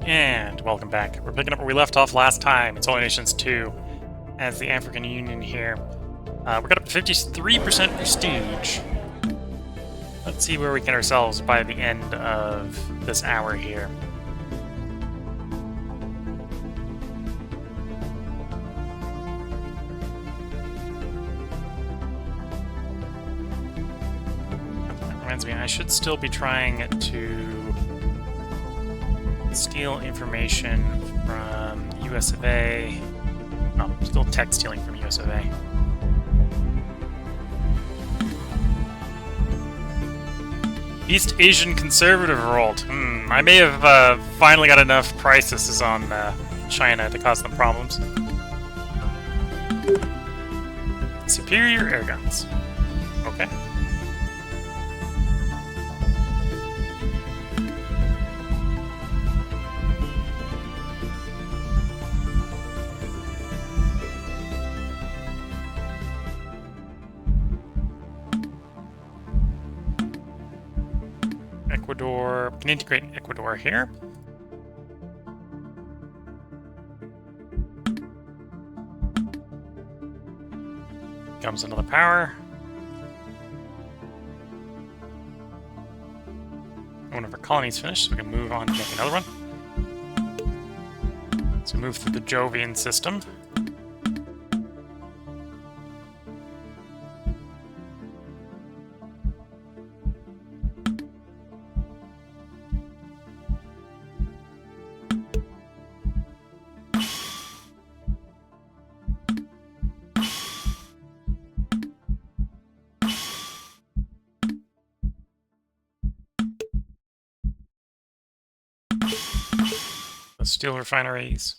And welcome back. We're picking up where we left off last time in Solar Nations 2 as the African Union here. We're got up to 53% prestige. Let's see where we get ourselves by the end of this hour here. That reminds me, I should still be trying to steal information from US of A. Oh, still tech stealing from US of A. East Asian conservative revolt. I may have finally got enough crises on China to cause them problems. Superior air guns. Okay. Ecuador. We can integrate Ecuador here. Comes another power. One of our colonies finished, so we can move on to make another one. So move through the Jovian system. Steel refineries.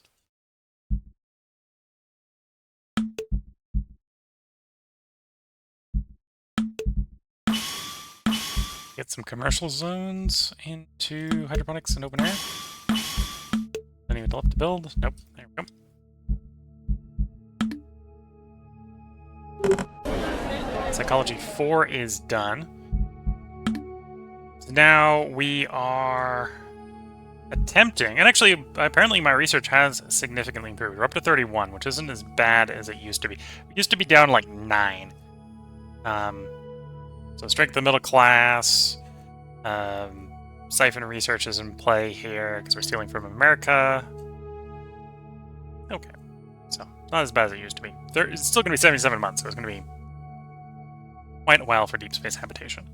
Get some commercial zones into hydroponics and open air. Don't even left to build. Nope. There we go. Psychology 4 is done. So now we are attempting, and actually, apparently my research has significantly improved. We're up to 31, which isn't as bad as it used to be. It used to be down like 9. So strength of the middle class, siphon research is in play here, because we're stealing from America. Okay, so not as bad as it used to be. It's still going to be 77 months, so it's going to be quite a while for deep space habitation.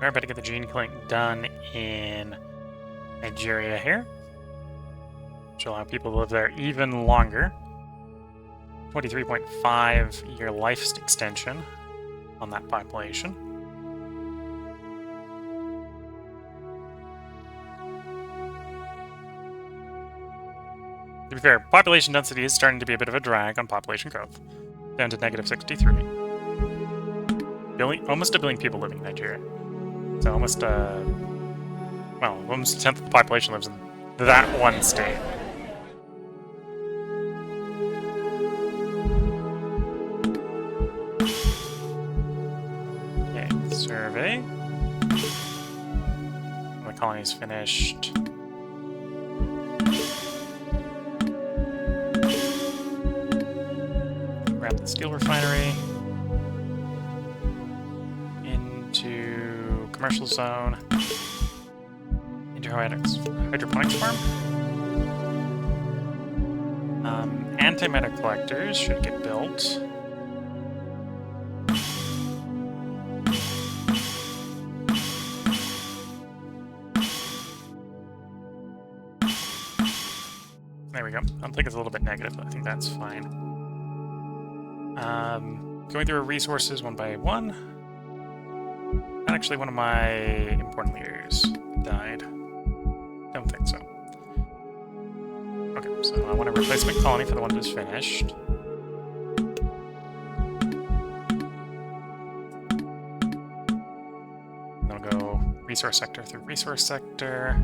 I better get the gene killing done in Nigeria here, which will allow people to live there even longer. 23.5 year life extension on that population. To be fair, population density is starting to be a bit of a drag on population growth, down to negative 63. Almost a billion people living in Nigeria. So almost almost a tenth of the population lives in that one state. Okay, survey. The colony's finished. Grab the steel refinery. Commercial zone into hydroponics farm. Antimatter collectors should get built. There we go. I think it's a little bit negative, but I think that's fine. Going through our resources one by one. Actually, one of my important leaders died. Don't think so. Okay, so I want a replacement colony for the one that is finished. Then we'll go resource sector through resource sector.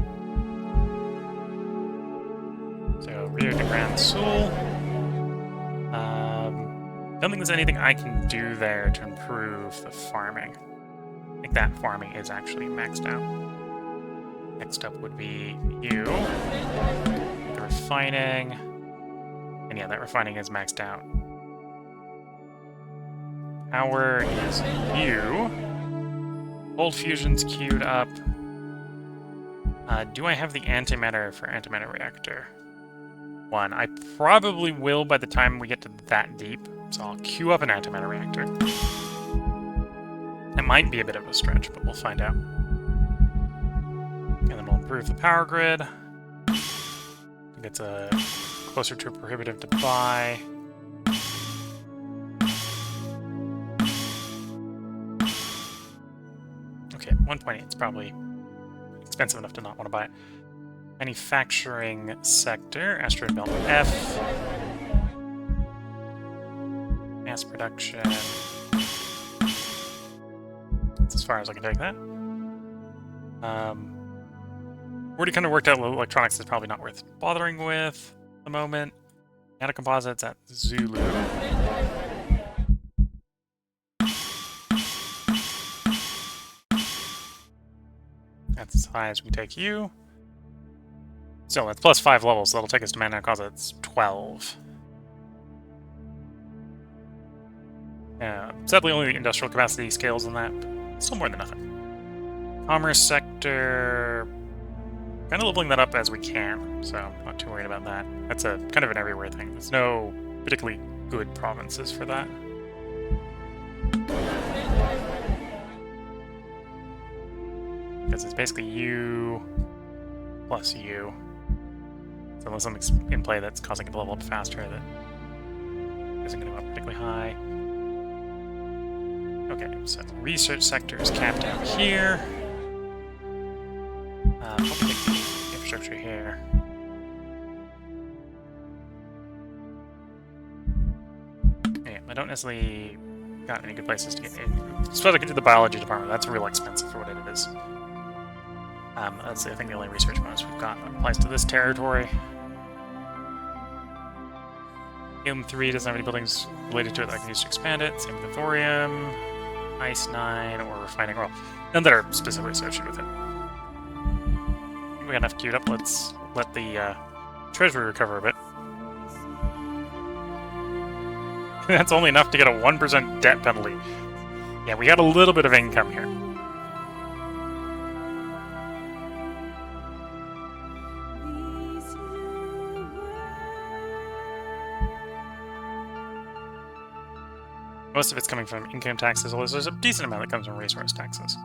Here to Grand Sul. Don't think there's anything I can do there to improve the farming. I think that farming is actually maxed out. Next up would be you. The refining. And yeah, that refining is maxed out. Power is you. Old fusion's queued up. Do I have the antimatter for antimatter reactor? One. I probably will by the time we get to that deep. So I'll queue up an antimatter reactor. It might be a bit of a stretch, but we'll find out. And then we'll improve the power grid. It's closer to prohibitive to buy. Okay, 1.8 is probably expensive enough to not want to buy it. Manufacturing sector, asteroid belt F. Mass production. That's as far as I can take that. Already kind of worked out electronics is probably not worth bothering with at the moment. Nanocomposites at Zulu. That's as high as we take you. So that's plus 5 levels, so that'll take us to nanocomposites 12. Sadly, only the industrial capacity scales on that, but still more than nothing. Commerce sector, kind of leveling that up as we can, so I'm not too worried about that. That's a kind of an everywhere thing. There's no particularly good provinces for that. Because it's basically you plus you. So unless something's in play that's causing it to level up faster, that isn't going to go up particularly high. Okay, so research sector is capped out here. Probably take the infrastructure here. Yeah, I don't necessarily got any good places to get in. Suppose I could do the biology department. That's real expensive for what it is. That's I think the only research bonus we've got that applies to this territory. Helium 3 doesn't have any buildings related to it that I can use to expand it. Same with thorium. Ice 9, or refining oil. None that are specifically associated with it. I think we got enough queued up. Let's let the treasury recover a bit. That's only enough to get a 1% debt penalty. Yeah, we got a little bit of income here. Most of it's coming from income taxes, although there's a decent amount that comes from resource taxes.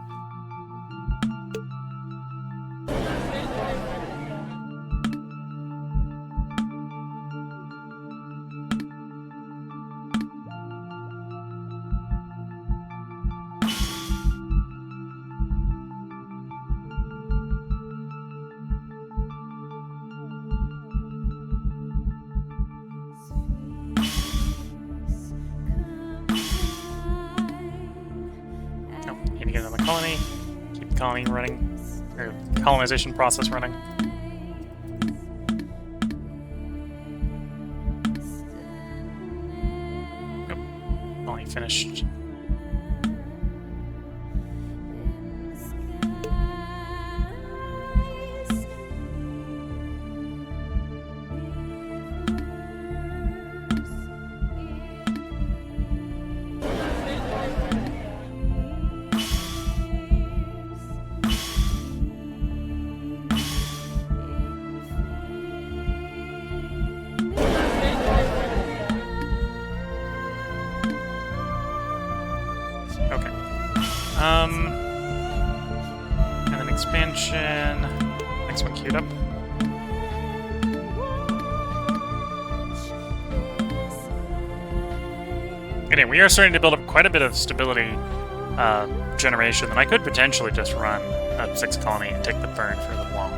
Colony. Keep the colony running, or colonization process running. Nope. Colony finished. And then expansion. Next one queued up. Anyway, we are starting to build up quite a bit of stability generation that I could potentially just run a 6 colony and take the burn for the long.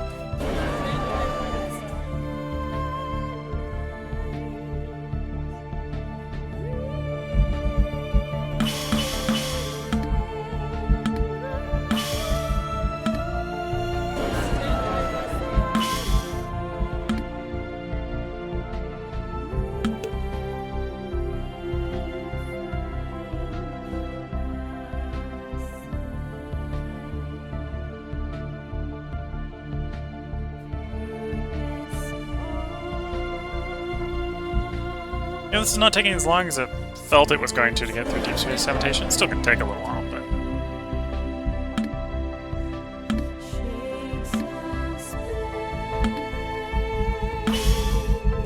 You know, this is not taking as long as it felt it was going to get through deep space habitation. It's still going to take a little while, but...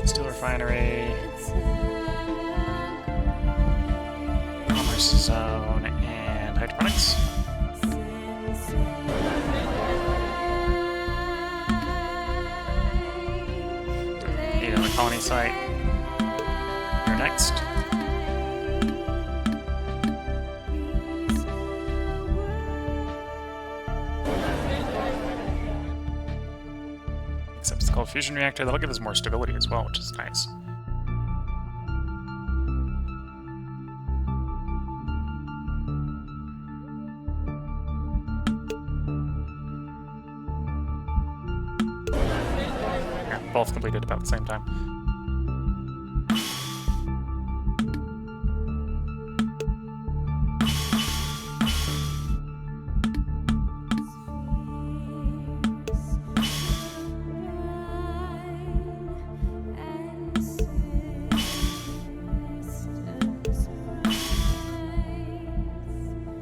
Steel refinery... Commerce zone and hydroponics. Need on the colony site. Here next. Except it's called fusion reactor. That'll give us more stability as well, which is nice. Both completed about the same time.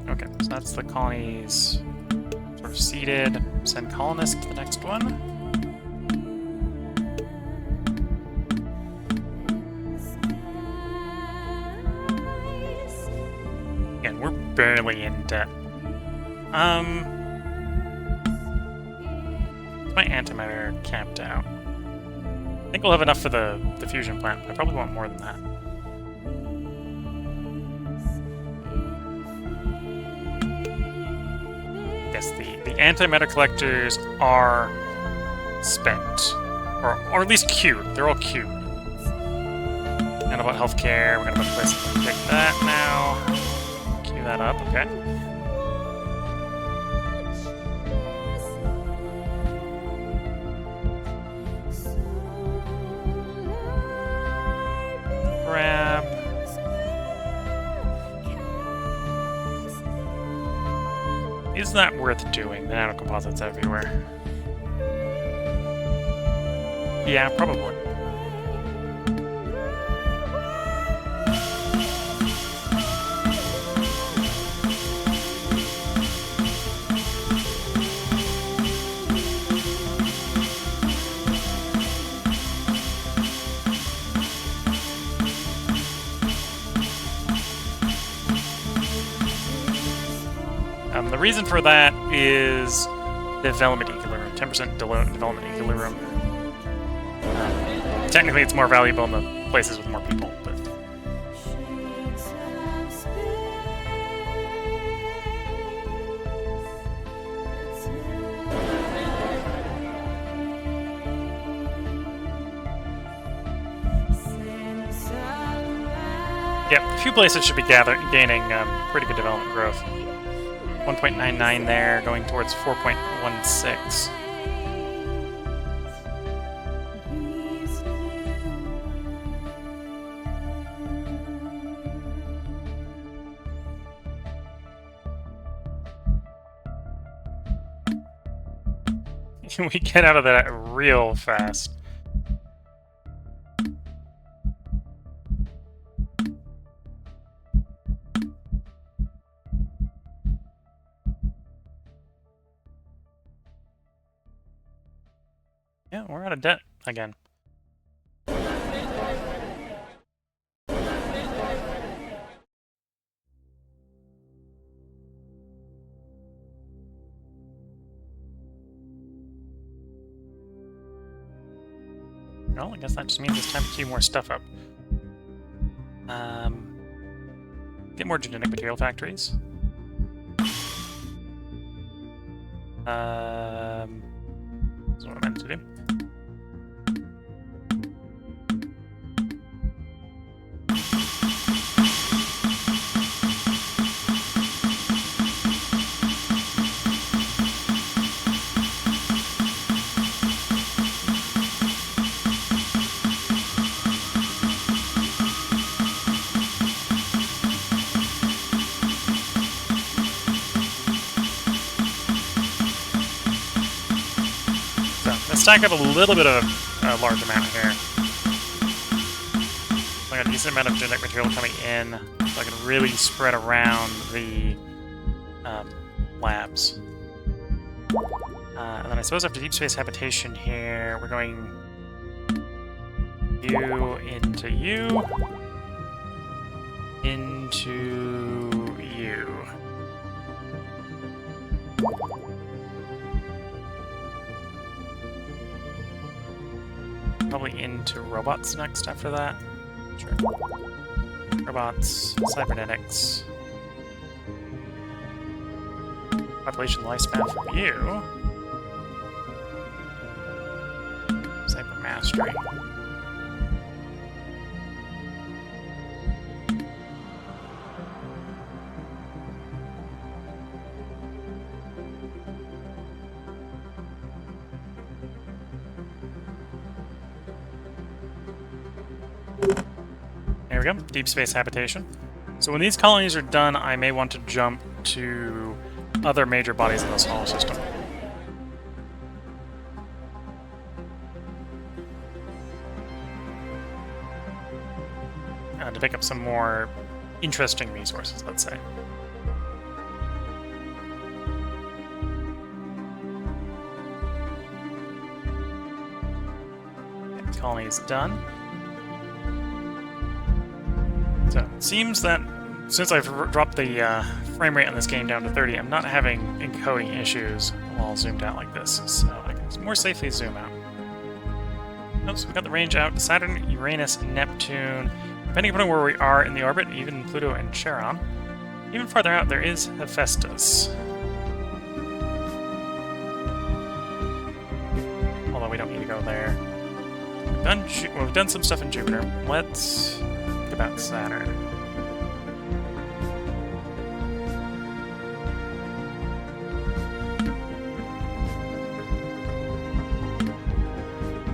Okay, so that's the colonies sort of seeded. Send colonists to the next one. Barely in debt. Is my antimatter capped out? I think we'll have enough for the fusion plant, but I probably want more than that. Yes, the antimatter collectors are spent. Or at least queued. They're all queued. And about healthcare, we're gonna put this pick that now. That up, okay. Grab. Is that worth doing? The nanocomposites everywhere. Yeah, probably. The reason for that is development equilibrium, 10% development equilibrium. Technically, it's more valuable in the places with more people, but... Yeah, a few places should be gaining pretty good development growth. 1.99 there, going towards 4.16. We get out of that real fast. Yeah, we're out of debt again. Well, I guess that just means it's time to queue more stuff up. Get more genetic material factories. That's what I meant to do. Stack up a little bit of a large amount here. Like got a decent amount of genetic material coming in, so I can really spread around the labs. And then I suppose after deep space habitation here, we're going you into you, into you. Probably into robots next after that. Sure. Robots, cybernetics. Population lifespan for you. Cyber mastery. There we go, deep space habitation. So when these colonies are done, I may want to jump to other major bodies in the solar system. To pick up some more interesting resources, let's say. Okay, colony is done. So it seems that since I've dropped the frame rate on this game down to 30, I'm not having encoding issues while zoomed out like this, so I can more safely zoom out. Oh, so we got the range out to Saturn, Uranus, Neptune. Depending upon where we are in the orbit, even Pluto and Charon. Even farther out, there is Hephaestus. Although we don't need to go there. We've done some stuff in Jupiter. Let's think about Saturn.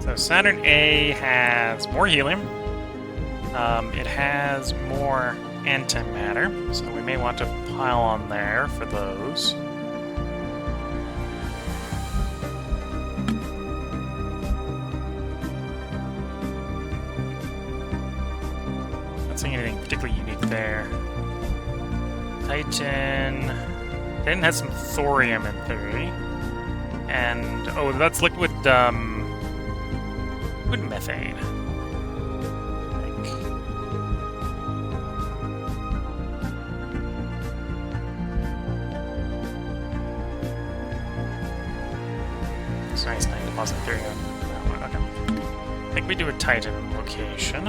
So Saturn A has more helium. It has more antimatter, so we may want to pile on there for those. Not seeing anything particularly unique there. Titan has some thorium in theory. And, oh, that's liquid methane. Nice, 9 deposit theory on that one. Okay. I think we do a Titan location.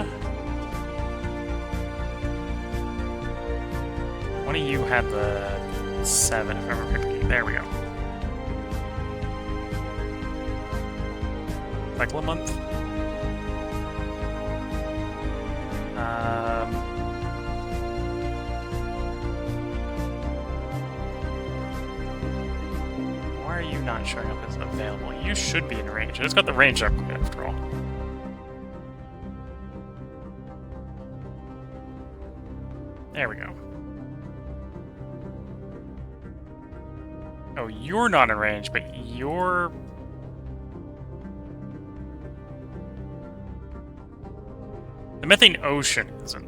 One of you had the 7, if I remember correctly. There we go. Cycle a month. Why are you not showing up as available? You should be in range. It's got the range upgrade after all. There we go. Oh, you're not in range, but you're... The methane ocean isn't.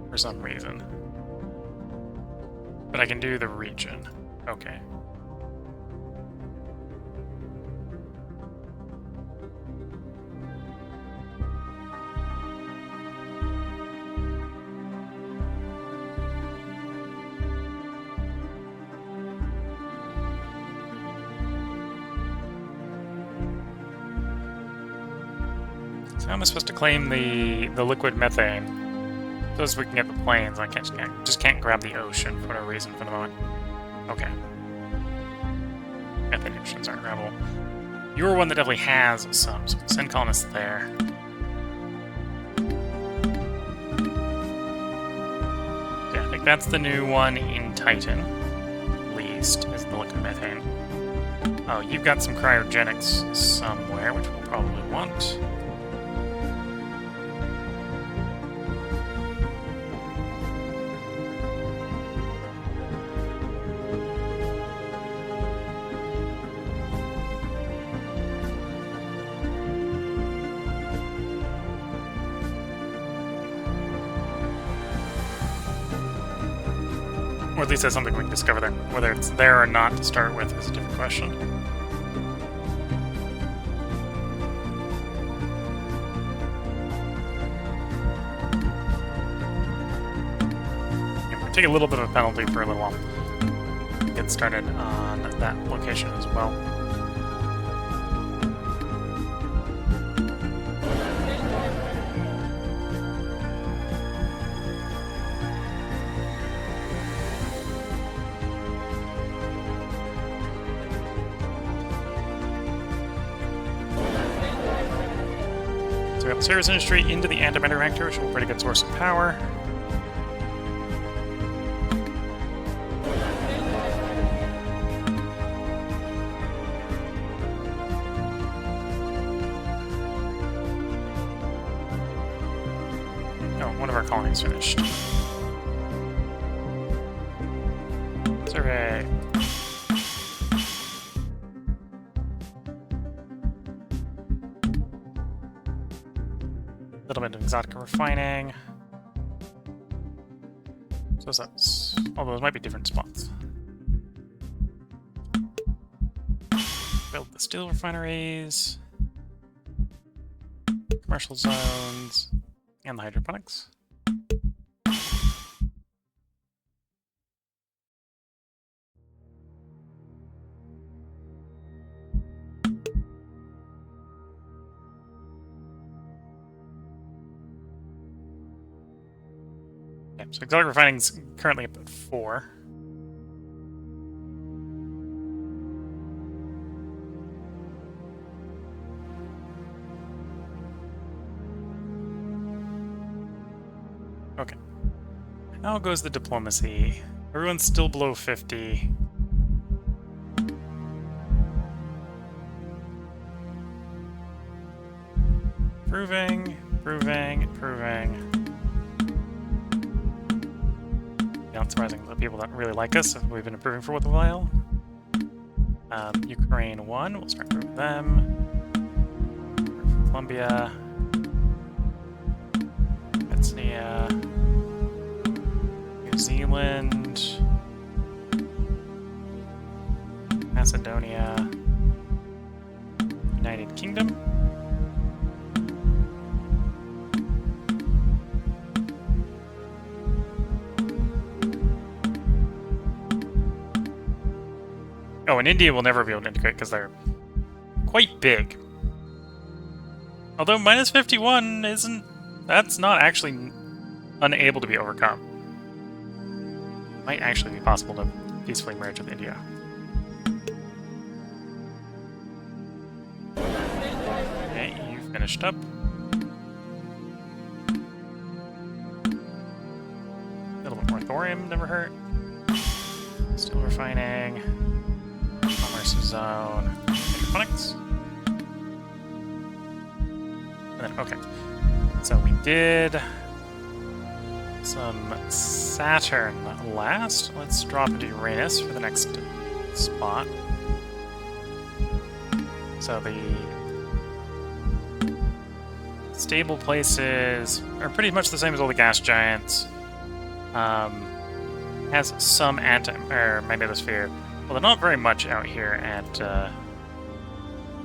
For some reason. But I can do the region. Okay. So how am I supposed to claim the liquid methane? So as we can get the planes, I just can't grab the ocean for whatever reason for the moment. Okay. Methane oceans aren't grabbable. You're one that definitely has some, so send colonists there. Yeah, I think that's the new one in Titan, at least, is the liquid methane. Oh, you've got some cryogenics somewhere, which we'll probably want. Or at least that's something we can discover there. Whether it's there or not to start with is a different question. Yeah, we'll take a little bit of a penalty for a little while. Get started on that location as well. So we got the service industry into the antimatter reactor, which is a pretty good source of power. Oh, one of our colonies finished. Survey. A little bit of exotic refining. So that's, although those might be different spots. Build the steel refineries, commercial zones, and the hydroponics. Yeah, so exotic refining's currently up at 4. Okay. How goes the diplomacy? Everyone's still below 50. Improving. Not surprising, the people that really like us, we've been improving for a while. Ukraine 1, we'll start improving them. Colombia. Bosnia. New Zealand. Macedonia. United Kingdom. Oh, and India will never be able to integrate because they're quite big. Although minus 51 that's not actually unable to be overcome. Might actually be possible to peacefully merge with India. Okay, you finished up. A little bit more thorium never hurt. Steel refining. Commerce zone. Hydroponics. And then, okay. So we did some Saturn last. Let's drop into Uranus for the next spot. So the stable places are pretty much the same as all the gas giants. Has some magnetosphere. Well, they're not very much out here at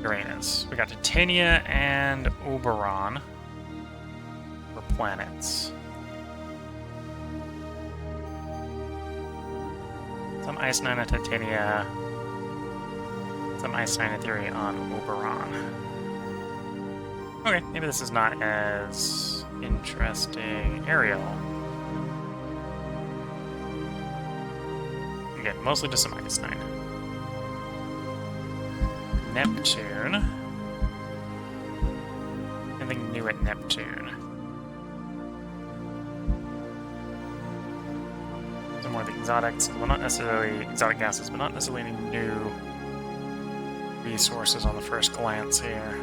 Uranus. We got Titania and Oberon for planets. Some Ice 9 on Titania. Some Ice 9 in theory on Oberon. Okay, maybe this is not as interesting. Ariel. Again, mostly just some Ice 9. Neptune. Anything new at Neptune? Some more of the exotics. Well, not necessarily exotic gases, but not necessarily any new resources on the first glance here.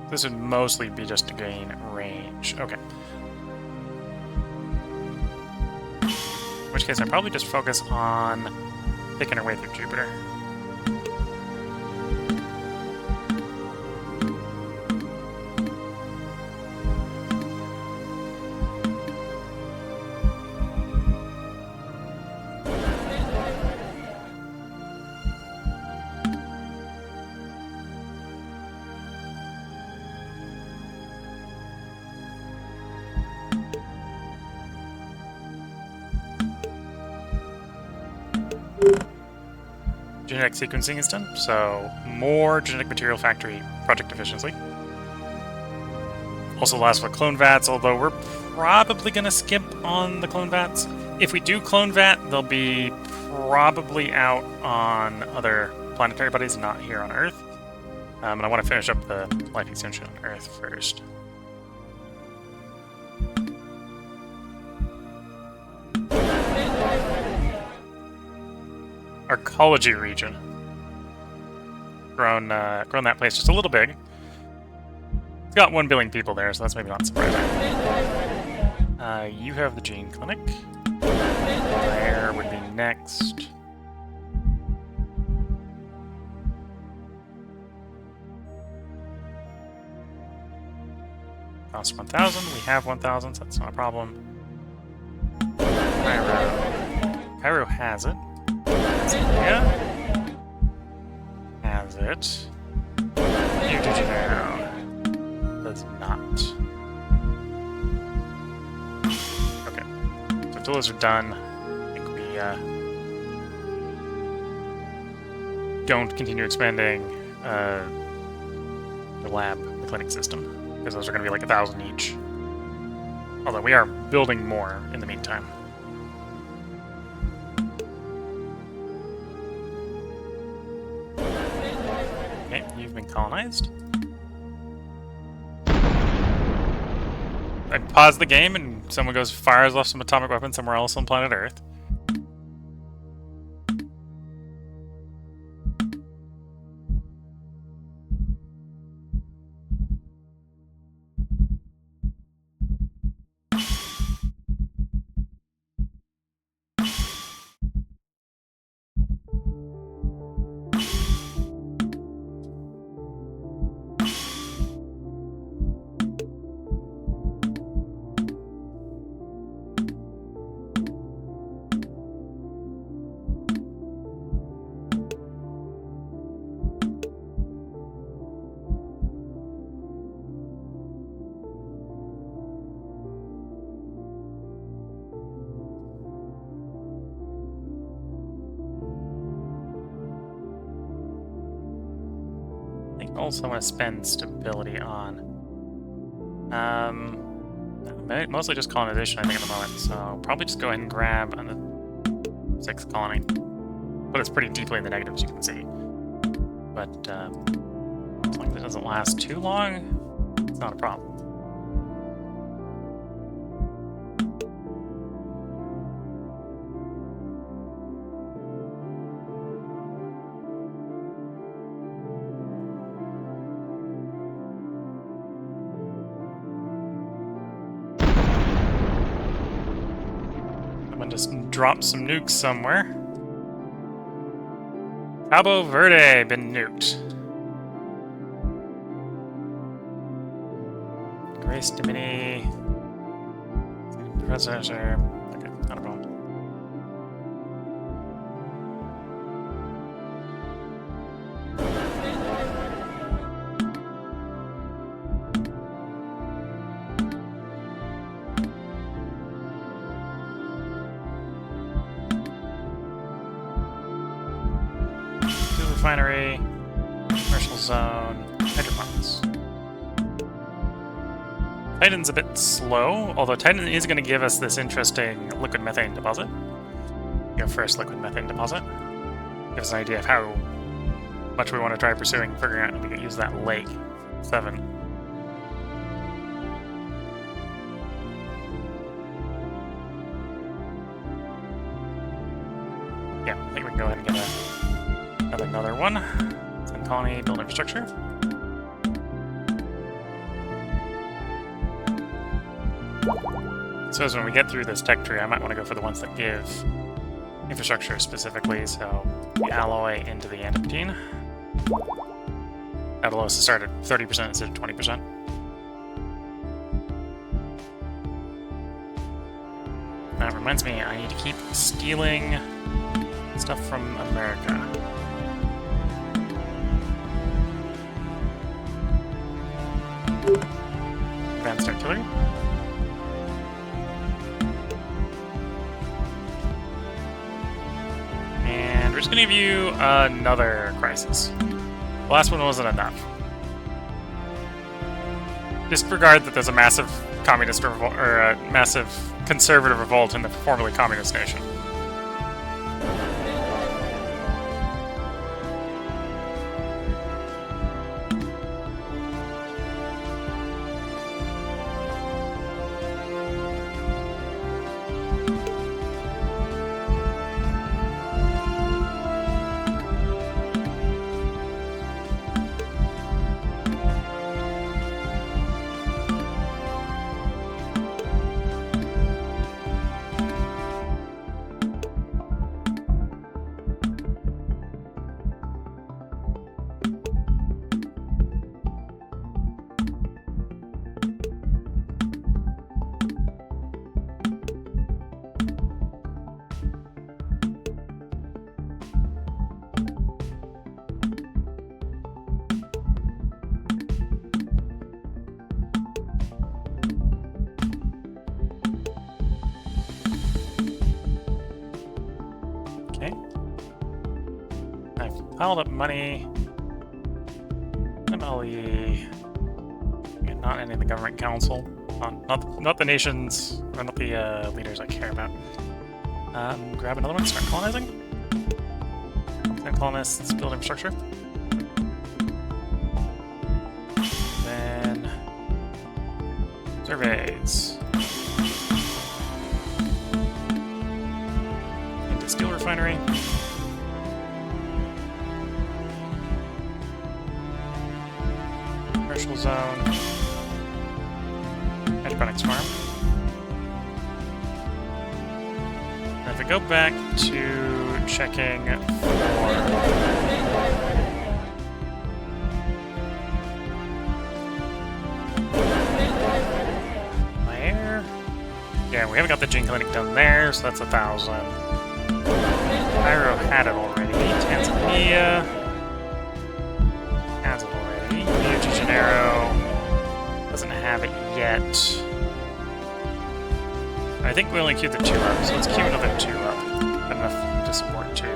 This would mostly be just to gain range. Okay. In which case, I'd probably just focus on picking our way through Jupiter. Genetic sequencing is done, so more genetic material factory project efficiency. Also last with clone vats, although we're probably going to skip on the clone vats. If we do clone vat, they'll be probably out on other planetary bodies, not here on Earth. And I want to finish up the life extension on Earth first. Arcology region. Grown that place just a little big. It's got 1 billion people there, so that's maybe not surprising. You have the gene clinic. Where would be next? Cost 1,000. We have 1,000, so that's not a problem. Cairo has it. Yeah. Has it. New Digino does not. Okay. So tools are done. I think we don't continue expanding the lab, the clinic system, because those are going to be like 1,000 each. Although we are building more in the meantime. Okay, you've been colonized. I pause the game and someone goes fires off some atomic weapon somewhere else on planet Earth. Also want to spend stability on. Mostly just colonization, I think, at the moment. So probably just go ahead and grab on the 6th colony. But it's pretty deeply in the negatives, you can see. But as long as it doesn't last too long, it's not a problem. Just drop some nukes somewhere. Cabo Verde been nuked. Grace Dimini. Processor. Okay, not a problem. Refinery, commercial zone, hydroponics. Titan's a bit slow, although Titan is going to give us this interesting liquid methane deposit. Your first liquid methane deposit. Gives us an idea of how much we want to try pursuing, figuring out if we can use that lake. 7. Yeah, I think we can go ahead and get another one. Sun colony, build infrastructure. So as when we get through this tech tree, I might want to go for the ones that give infrastructure specifically. So the alloy into the antipodean. That'll allow us to start at 30% instead of 20%. That reminds me, I need to keep stealing stuff from America. Advanced artillery. And just gonna give you another crisis. The last one wasn't enough. Disregard that there's a massive communist revolt, or a massive conservative revolt in the formerly communist nation. Piled up money. MLE. Not any of the government council. Not the nations, or not the leaders I care about. Grab another one, start colonizing. Then colonists, build infrastructure. Then surveys. Into steel refinery. Commercial zone. Hydroponics farm. And if we go back to checking for my air. Yeah, we haven't got the gene clinic done there, so that's 1,000. Cairo had it already. Tanzania has it already. Rio de Janeiro doesn't have it yet. I think we only queued the 2 up, so let's queue another 2 up. Enough to support 2.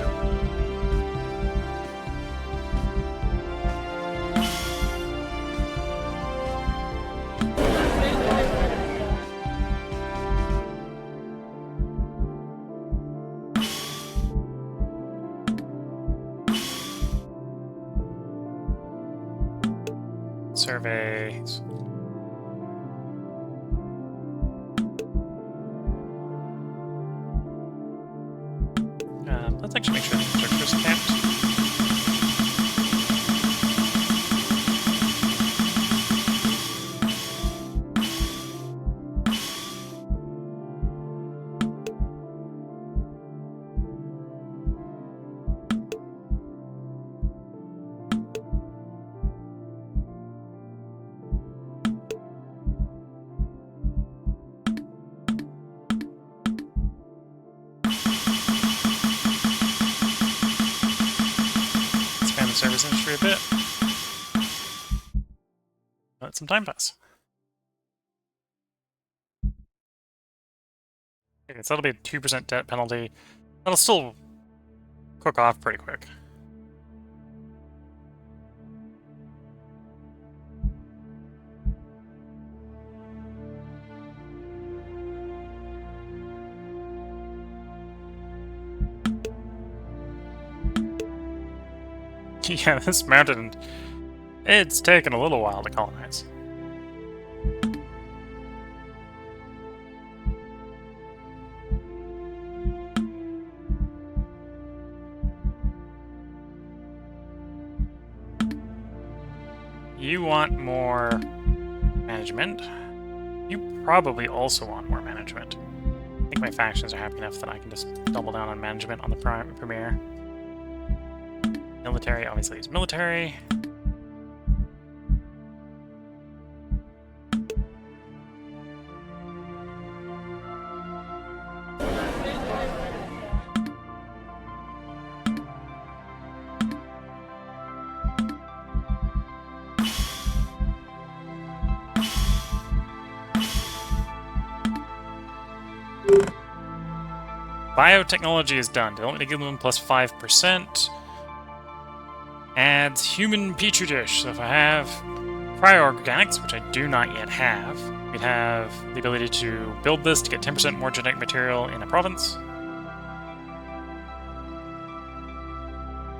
Surveys. Let's actually make sure the infrastructure is capped. Service industry a bit. Let some time pass. Okay, so that'll be a 2% debt penalty. That'll still cook off pretty quick. Yeah, this mountain, it's taken a little while to colonize. You want more management. You probably also want more management. I think my factions are happy enough that I can just double down on management on the Premier. Military, obviously, is military. Biotechnology is done. Development of plus 5%. Adds human petri dish. So if I have cryoorganics, which I do not yet have, we'd have the ability to build this to get 10% more genetic material in a province.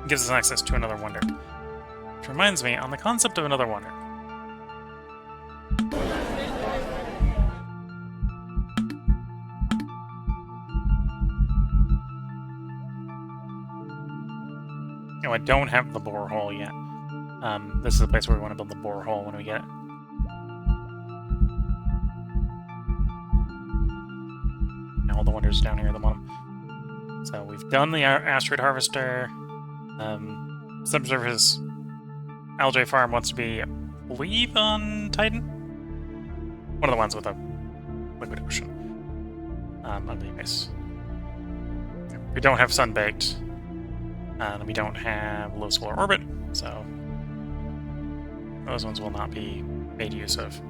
It gives us access to another wonder. Which reminds me, on the concept of another wonder. No, I don't have the borehole yet. This is the place where we want to build the borehole when we get it. All the wonders down here at the bottom. So we've done the asteroid harvester. Subsurface algae farm wants to be, I believe, on Titan. One of the ones with a liquid ocean. That'd be nice. We don't have sun-baked. And we don't have low solar orbit, so those ones will not be made use of.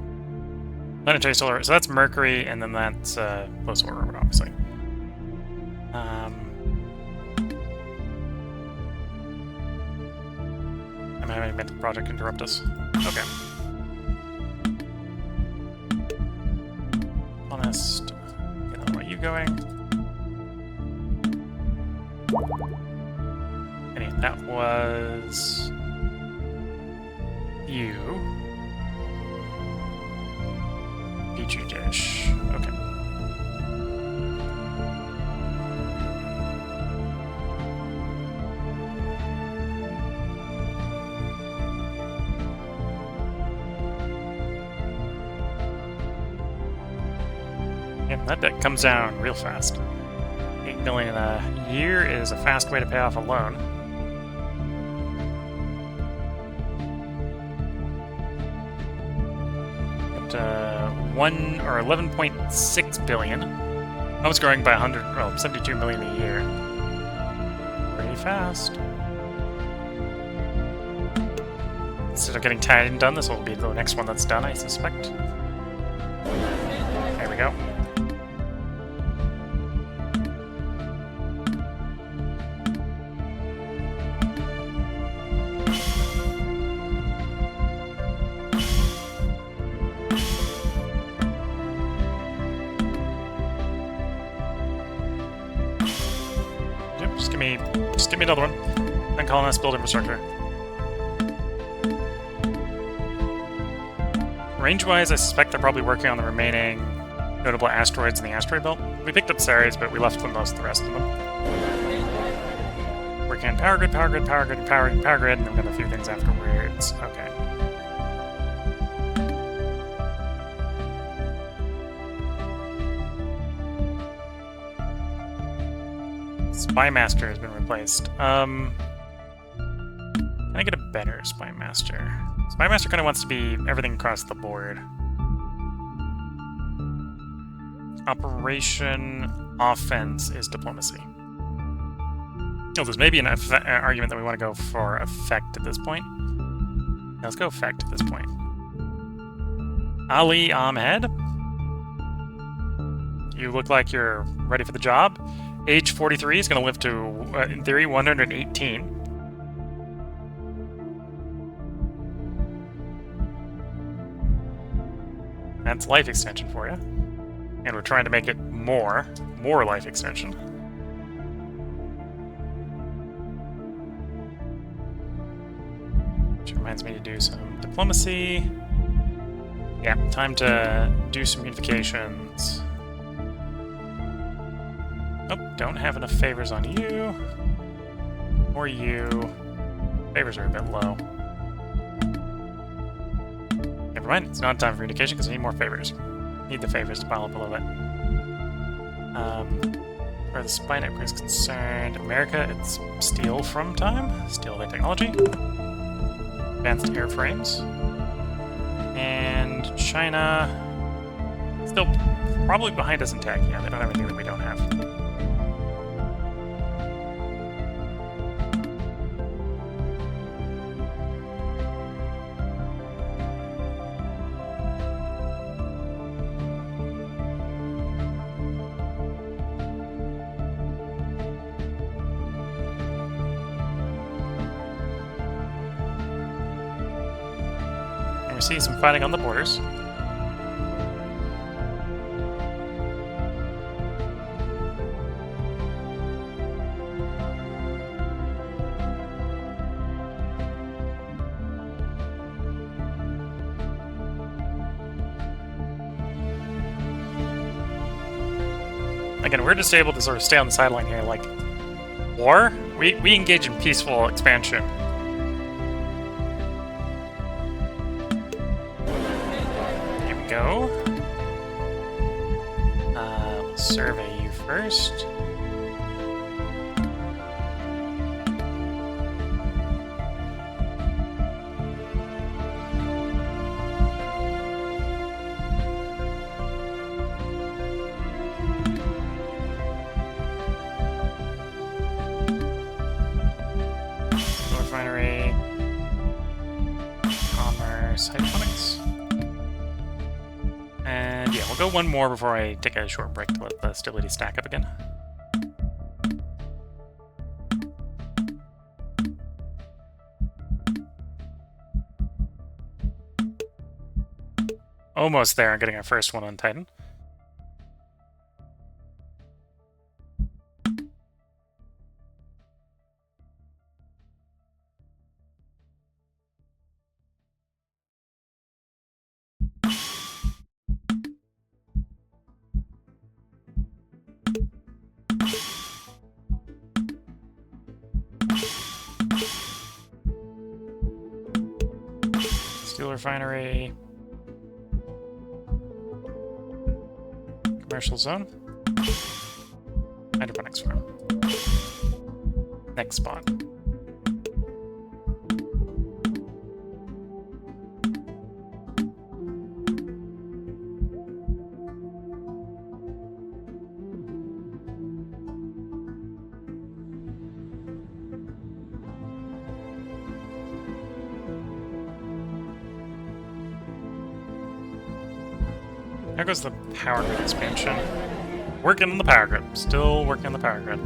Planetary solar, so that's Mercury, and then that's low solar orbit, obviously. I'm having a mental project interrupt us. Okay. Honest. Get where you going? Anyway, that was you. Petri dish. Okay. Yeah, that debt comes down real fast. 8 million a year is a fast way to pay off a loan. At 11.6 billion. I was growing by 72 million a year. Pretty fast. Instead of getting Titan done, this will be the next one that's done, I suspect. There we go. Just give me another one. Then colonists build infrastructure. Range-wise, I suspect they're probably working on the remaining notable asteroids in the asteroid belt. We picked up Ceres, but we left the rest of them. Working on power grid, and then we've got a few things afterwards. Okay. Spy Master has been replaced. Can I get a better Spy Master? Spy Master kind of wants to be everything across the board. Operation offense is diplomacy. Oh, there's maybe an argument that we want to go for effect at this point. Now, let's go effect at this point. Ali Ahmed. You look like you're ready for the job. Age 43 is going to live to, in theory, 118. That's life extension for you. And we're trying to make it more life extension. Which reminds me to do some diplomacy. Yeah, time to do some unifications. Nope, don't have enough favors on you. Or you. Favors are a bit low. Never mind, it's not time for unification because I need more favors. Need the favors to pile up a little bit. Where the spy network is concerned, America, it's steel from time. Steel by technology. Advanced airframes. And China, still probably behind us in tech. Yeah, they don't have anything that we don't have. we see some fighting on the borders. Again, we're just able to sort of stay on the sideline here, like, war? We engage in peaceful expansion. Here we go. We'll survey you first. Refinery, commerce, hydroponics, and yeah, we'll go one more before I take a short break to let the stability stack up again. Almost there on getting our first one on Titan. Steel refinery. Commercial zone. Hydroponics farm. Next spot. There goes the power grid expansion. Working on the power grid. Still working on the power grid.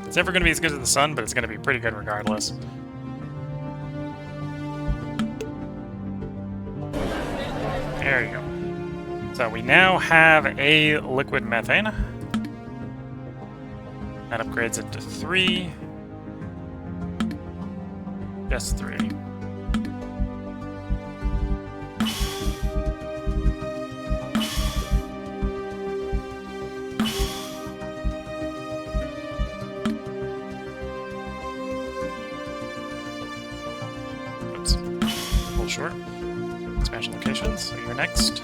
It's never going to be as good as the sun, but it's going to be pretty good regardless. There you go. So we now have a liquid methane. That upgrades it to 3. Just 3. Short. Expansion locations, so you're next.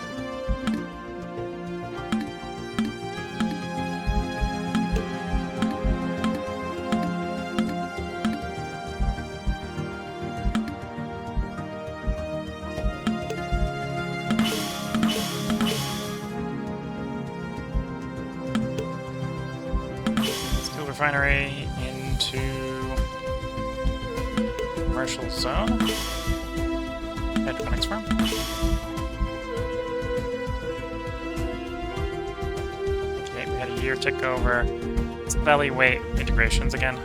Steel refinery into commercial zone. Hydroponics farm. Okay, we had a year tick over. Let's evaluate integrations again.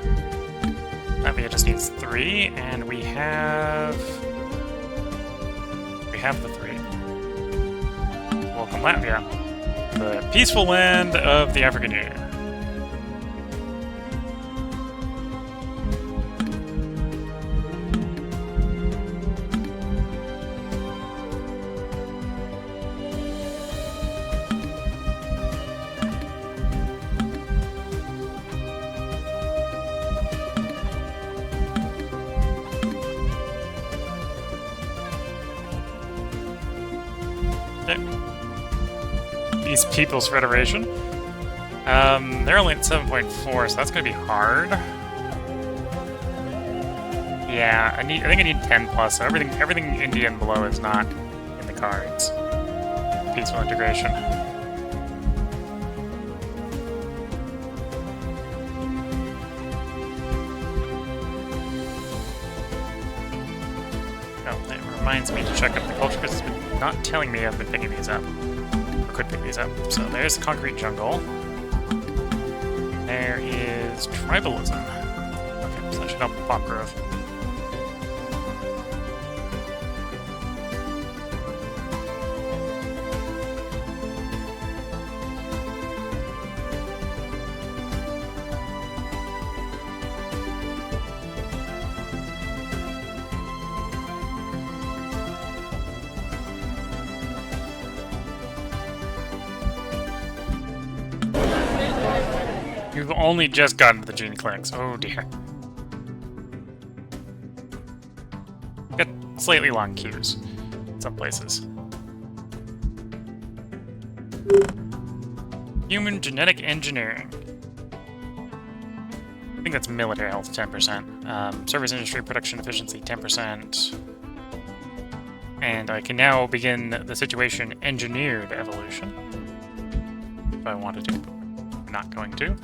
Latvia just needs 3, and we have the 3. Welcome, Latvia, the peaceful land of the African Union. These People's Federation. They're only at 7.4, so that's gonna be hard. Yeah, I think I need 10 plus. So everything India and below is not in the cards. Peaceful integration. Oh, that reminds me to check up the culture because it's been not telling me I've been picking these up. Could pick these up. So there's the concrete jungle. There is tribalism. Okay, so that should help Pop Grove. You've only just gotten to the gene clinics. Oh dear. Got slightly long queues in some places. Human genetic engineering. I think that's military health, 10%. Service industry production efficiency, 10%. And I can now begin the situation engineered evolution. If I wanted to, but I'm not going to.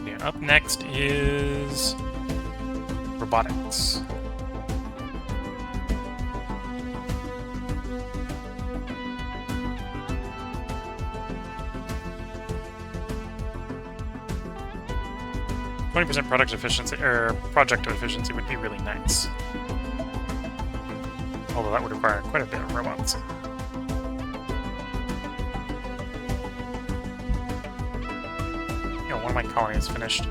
Okay, up next is robotics. %, product efficiency, or project efficiency would be really nice. Although that would require quite a bit of robots. You know, one of my colonies finished.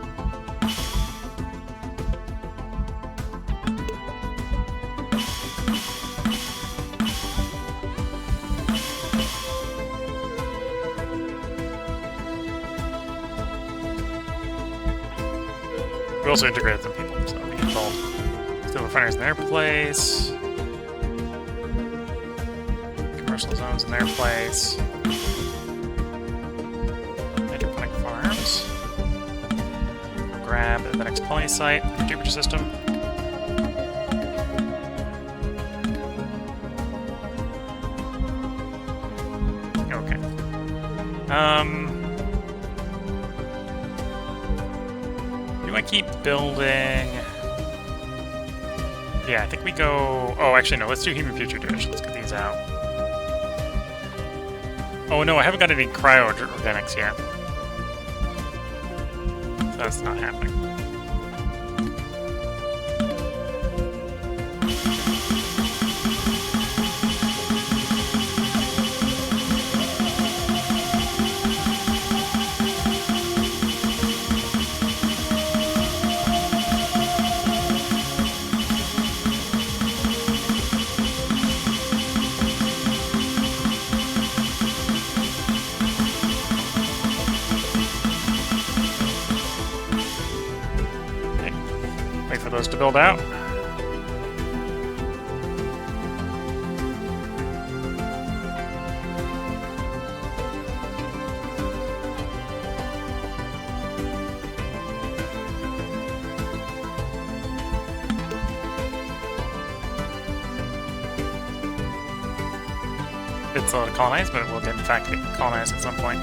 We also integrated some people, so we installed steel refineries in their place, commercial zones in their place, hydroponic farms. Grab the next colony site, temperature system. Okay. Do I keep building? Yeah, I think we go... Oh, actually, no. Let's do human future dish. Let's get these out. Oh, no. I haven't got any cryo-organics yet. So that's not happening. For those to build out. It's a lot to colonize, but it will in fact get colonized at some point.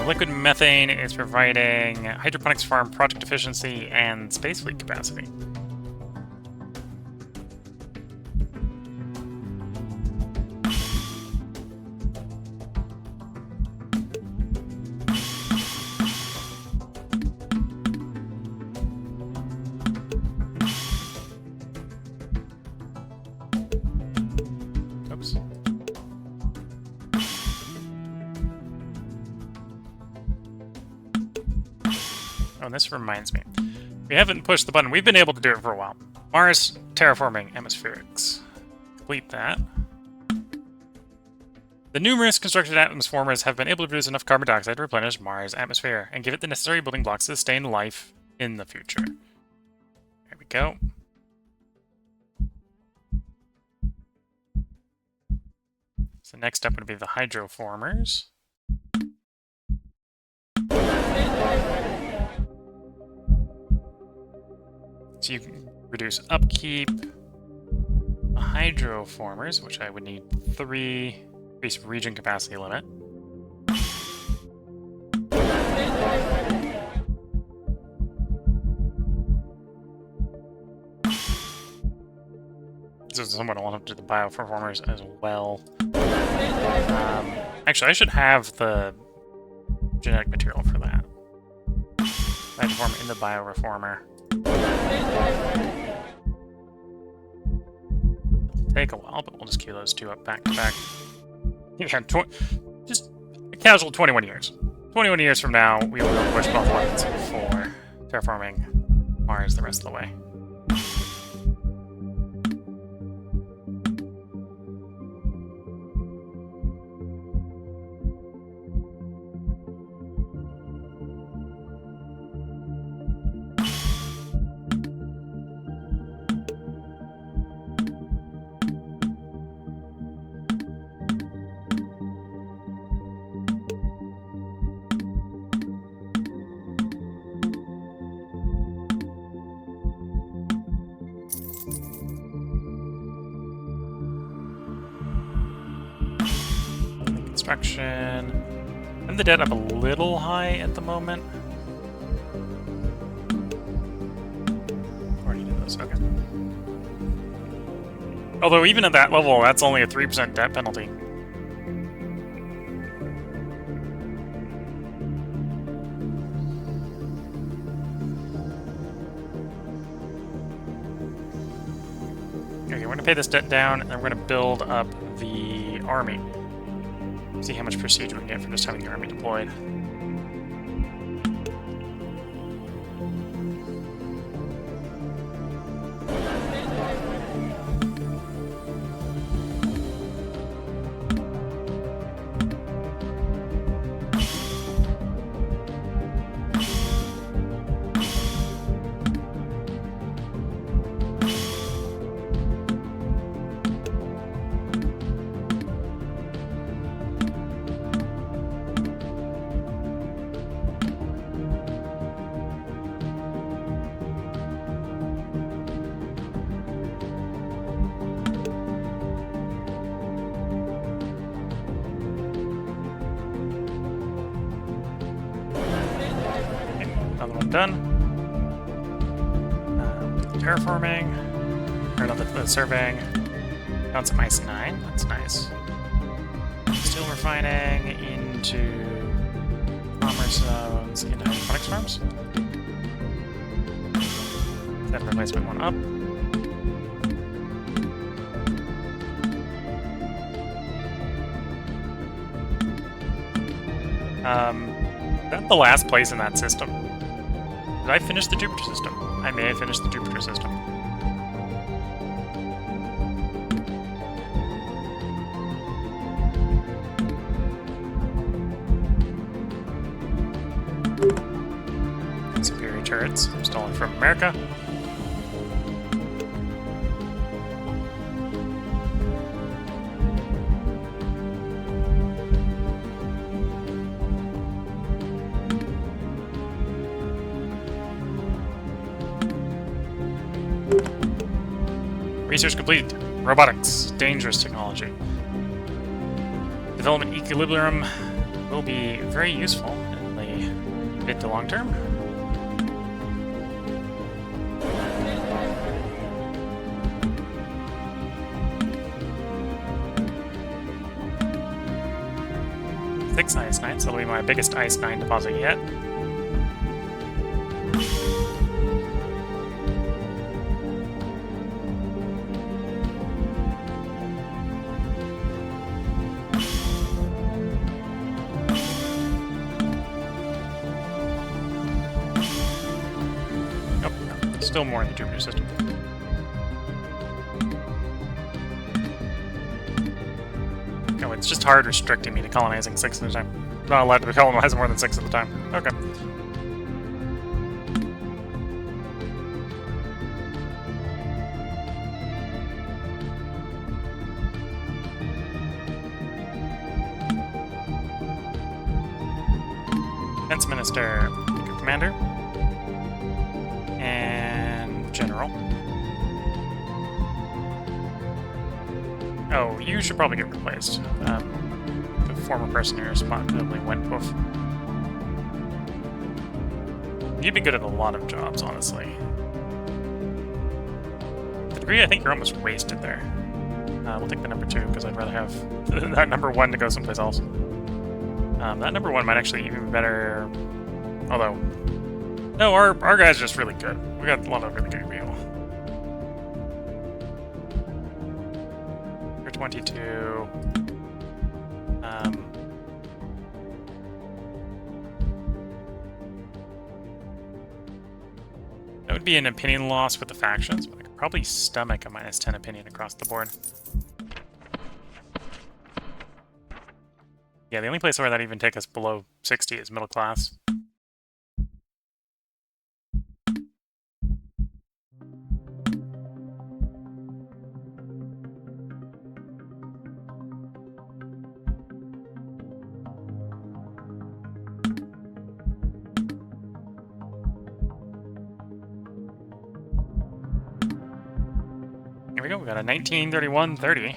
Liquid methane is providing hydroponics farm project efficiency and space fleet capacity. Oops. Oh, and this reminds me. We haven't pushed the button. We've been able to do it for a while. Mars terraforming atmospherics. Complete that. The numerous constructed atmospheres have been able to produce enough carbon dioxide to replenish Mars' atmosphere and give it the necessary building blocks to sustain life in the future. There we go. So next step would be the hydroformers. So you can reduce upkeep. The hydroformers, which I would need 3, increase region capacity limit. So someone will have to do the bioreformers as well. Actually, I should have the genetic material for that. Hydroform in the bioreformer. It'll take a while, but we'll just queue those two up back to back. Yeah, just a casual 21 years. 21 years from now, we will push both buttons for terraforming Mars the rest of the way. construction. And the debt up a little high at the moment. Already did those, okay. Although even at that level, that's only a 3% debt penalty. Okay, we're going to pay this debt down, and then we're going to build up the army. See how much prestige we can get for just having the army deployed. Done. Terraforming, or not the surveying. Found some ice 9, that's nice. Steel refining into commerce zones into hydroponics farms. Set replacement one up. That's the last place in that system. Did I finish the Jupiter system? I may have finished the Jupiter system. Superior turrets, stolen from America. Research complete. Robotics. Dangerous technology. Development equilibrium will be very useful in the mid to long term. Six ice 9, so that'll be my biggest ice 9 deposit yet. Still more in the Jupiter system. No, it's just hard restricting me to colonizing 6 at a time. I'm not allowed to colonize more than 6 at a time. Okay. Defense Minister, Commander. General. Oh, you should probably get replaced. The former person in your spot probably went poof. You'd be good at a lot of jobs, honestly. To the degree, I think you're almost wasted there. We'll take the number 2, because I'd rather have that number 1 to go someplace else. That number 1 might actually even be better... Although... No, our guy's just really good. We got a lot of really good people. For 22. That would be an opinion loss with the factions, but I could probably stomach a -10 opinion across the board. Yeah, the only place where that even take us below 60 is middle class. Here we go, we got a 1931-30.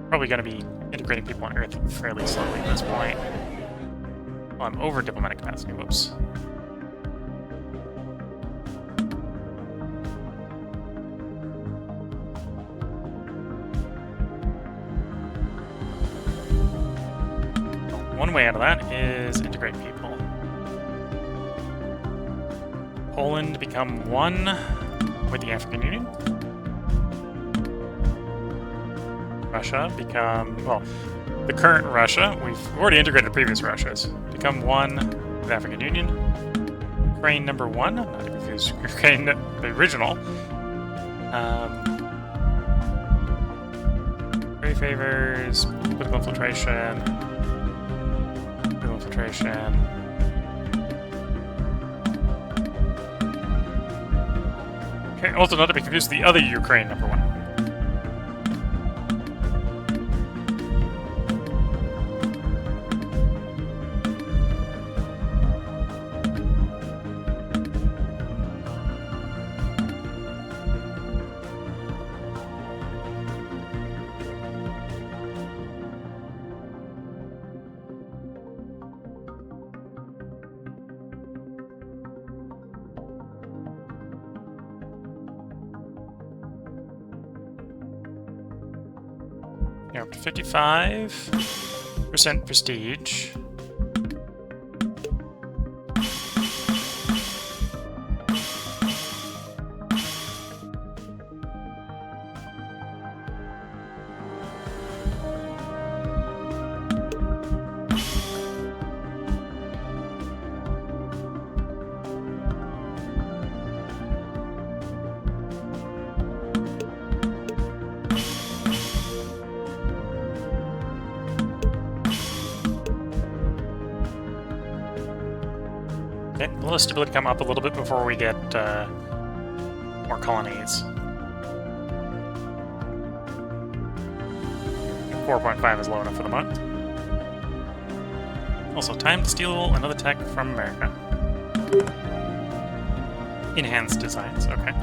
Probably going to be integrating people on Earth fairly slowly at this point. Well, I'm over diplomatic capacity. Whoops. One way out of that is integrate people. Poland become one with the African Union. Russia become, well, the current Russia, we've already integrated previous Russias, become one with the African Union. Ukraine number one, not to confuse Ukraine, the original. Very favors, political infiltration. Okay, also not to be confused with the other Ukraine number one. You're up to 55% prestige. Okay, a little stability come up a little bit before we get more colonies. 4.5 is low enough for the month. Also, time to steal another tech from America. Enhanced designs, okay.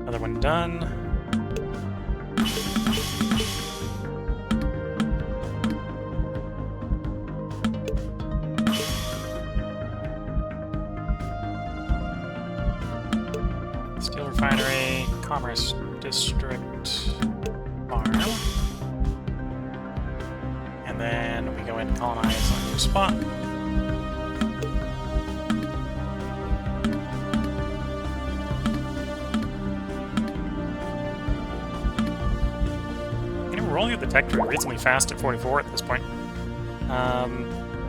Another one done. Steel refinery, commerce district, farm. And then we go in and colonize on a new spot. We're only at the tech tree reasonably fast at 44 at this point. We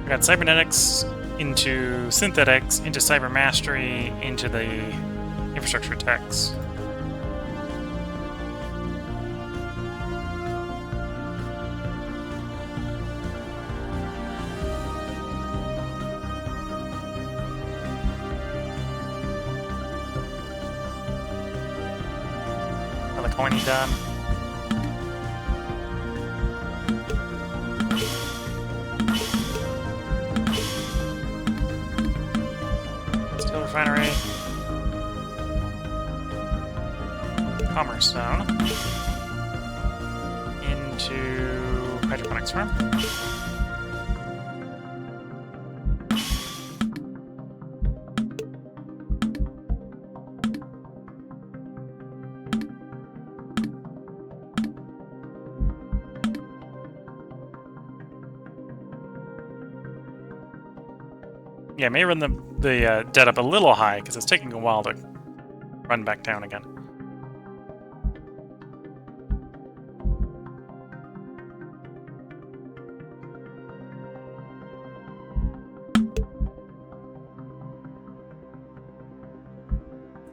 got cybernetics into synthetics, into cyber mastery, into the infrastructure techs. Another colony done. Refinery, commerce zone, into hydroponics farm. Yeah, may run the debt up a little high because it's taking a while to run back down again.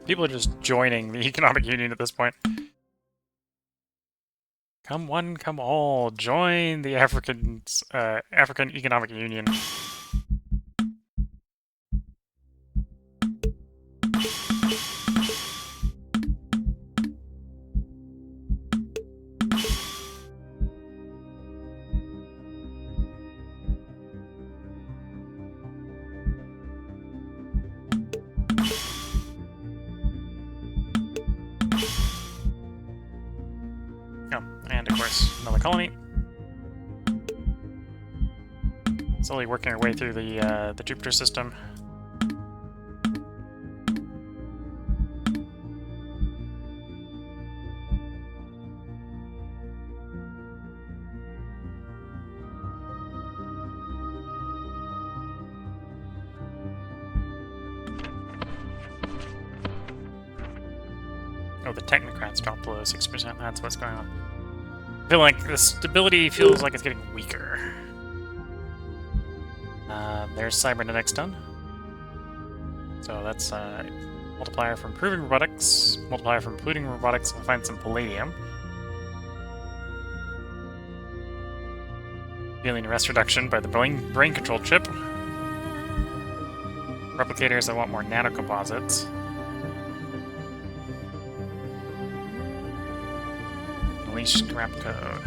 People are just joining the economic union at this point. Come one, come all. Join the African Economic Union. Oh, and of course, another colony. Slowly working our way through the Jupiter system. Oh, the technocrats dropped below 6%. That's what's going on. I feel like the stability feels like it's getting weaker. There's cybernetics done. So that's multiplier for improving robotics, multiplier for including robotics. We'll find some palladium. Feeling rest reduction by the brain control chip. Replicators that want more nanocomposites. Unleash scrap code.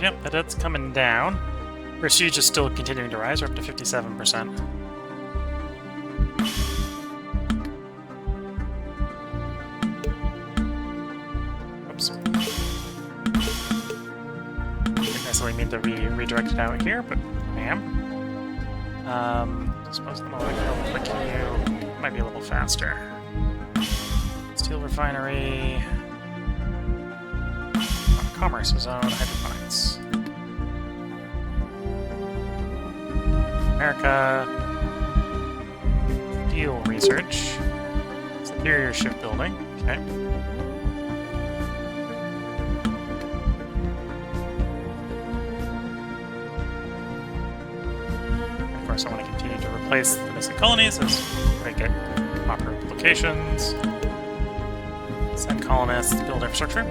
Yep, the debt's coming down. Prestige is still continuing to rise. We're up to 57%. Oops. Didn't necessarily mean to be redirected out here, but I am. I suppose the molecular quick you might be a little faster. Steel refinery. Commerce zone, hydroponics. America. Steel research. Superior shipbuilding. Okay. Of course, I want to continue to replace the missing colonies as I get proper locations. Send colonists, build infrastructure.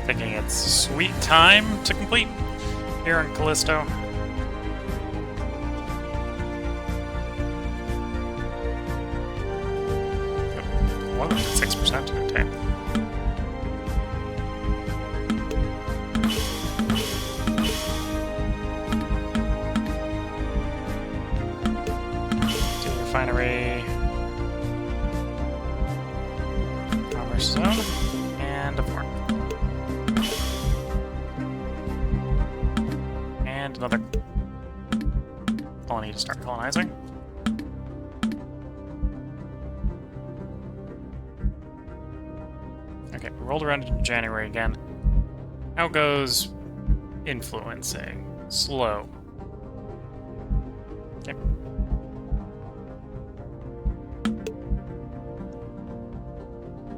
Taking its sweet time to complete here in Callisto. More than 6%. Okay. Steel refinery. Commerce zone. And a port. Another colony to start colonizing. Okay, we rolled around in January again. How goes influencing? Slow. Okay.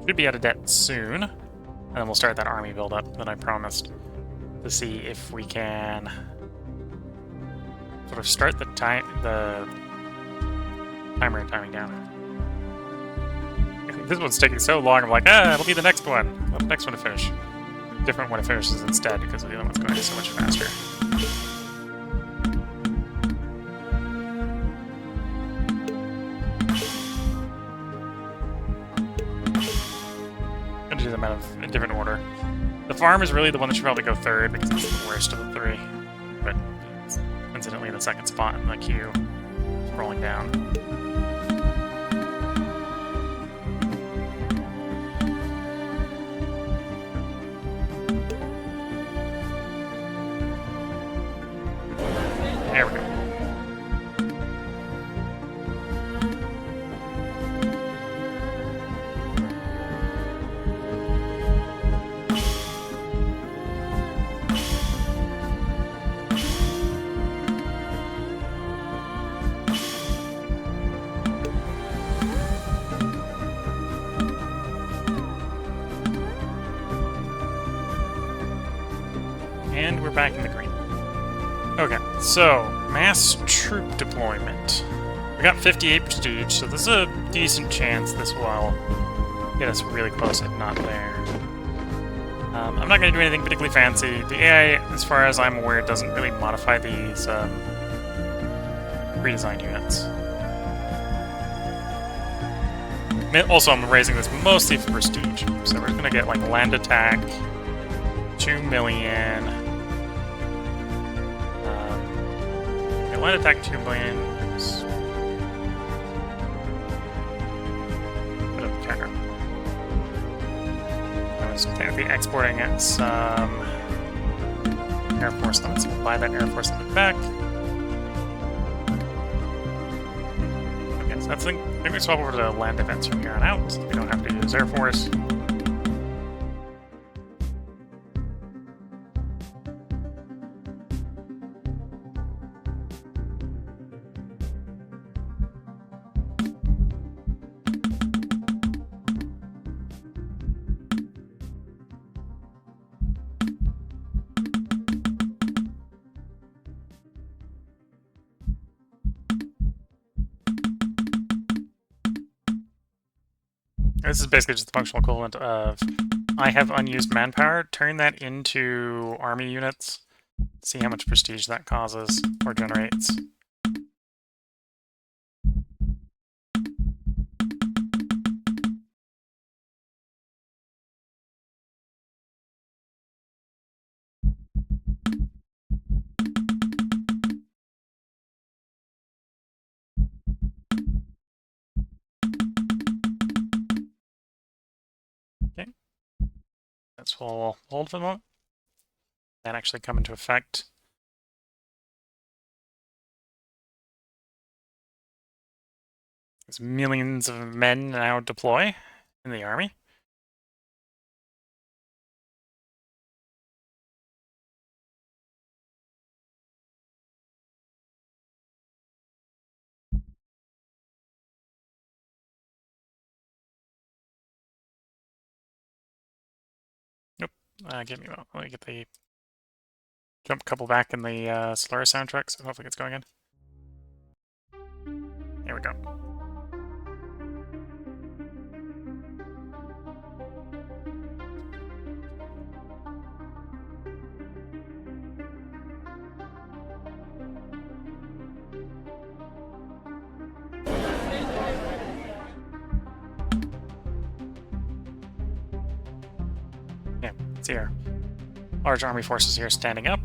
Should be out of debt soon. And then we'll start that army build-up that I promised. to see if we can sort of start the timer timing down. This one's taking so long, I'm like, it'll be the next one. The next one to finish. Different one to finishes instead, because the other one's going so much faster. I'm gonna do them out of a different order. The farm is really the one that should probably go third, because it's the worst of the three. But it's incidentally in the second spot in the queue. It's rolling down. There we go. And we're back in the green. Okay, so mass troop deployment. We got 58 prestige, so there's a decent chance this will get us really close, if not there. I'm not going to do anything particularly fancy. The AI, as far as I'm aware, doesn't really modify these redesigned units. Also, I'm raising this mostly for prestige, so we're going to get like land attack, 2 million. Land attack 2 million. Put up the counter. I was technically exporting at some Air Force limits. We'll buy that Air Force limit back. Okay, so that's the thing. I think we swap over to land defense from here on out, so we don't have to use Air Force. This is basically just the functional equivalent of I have unused manpower, turn that into army units, see how much prestige that causes or generates. Okay, that's what we'll hold for the moment. That actually come into effect. There's millions of men now deploy in the army. Give me a moment. Let me get the jump couple back in the Solaris soundtrack, so hopefully it's going in. Here we go. Yeah, it's here. Large army forces here standing up.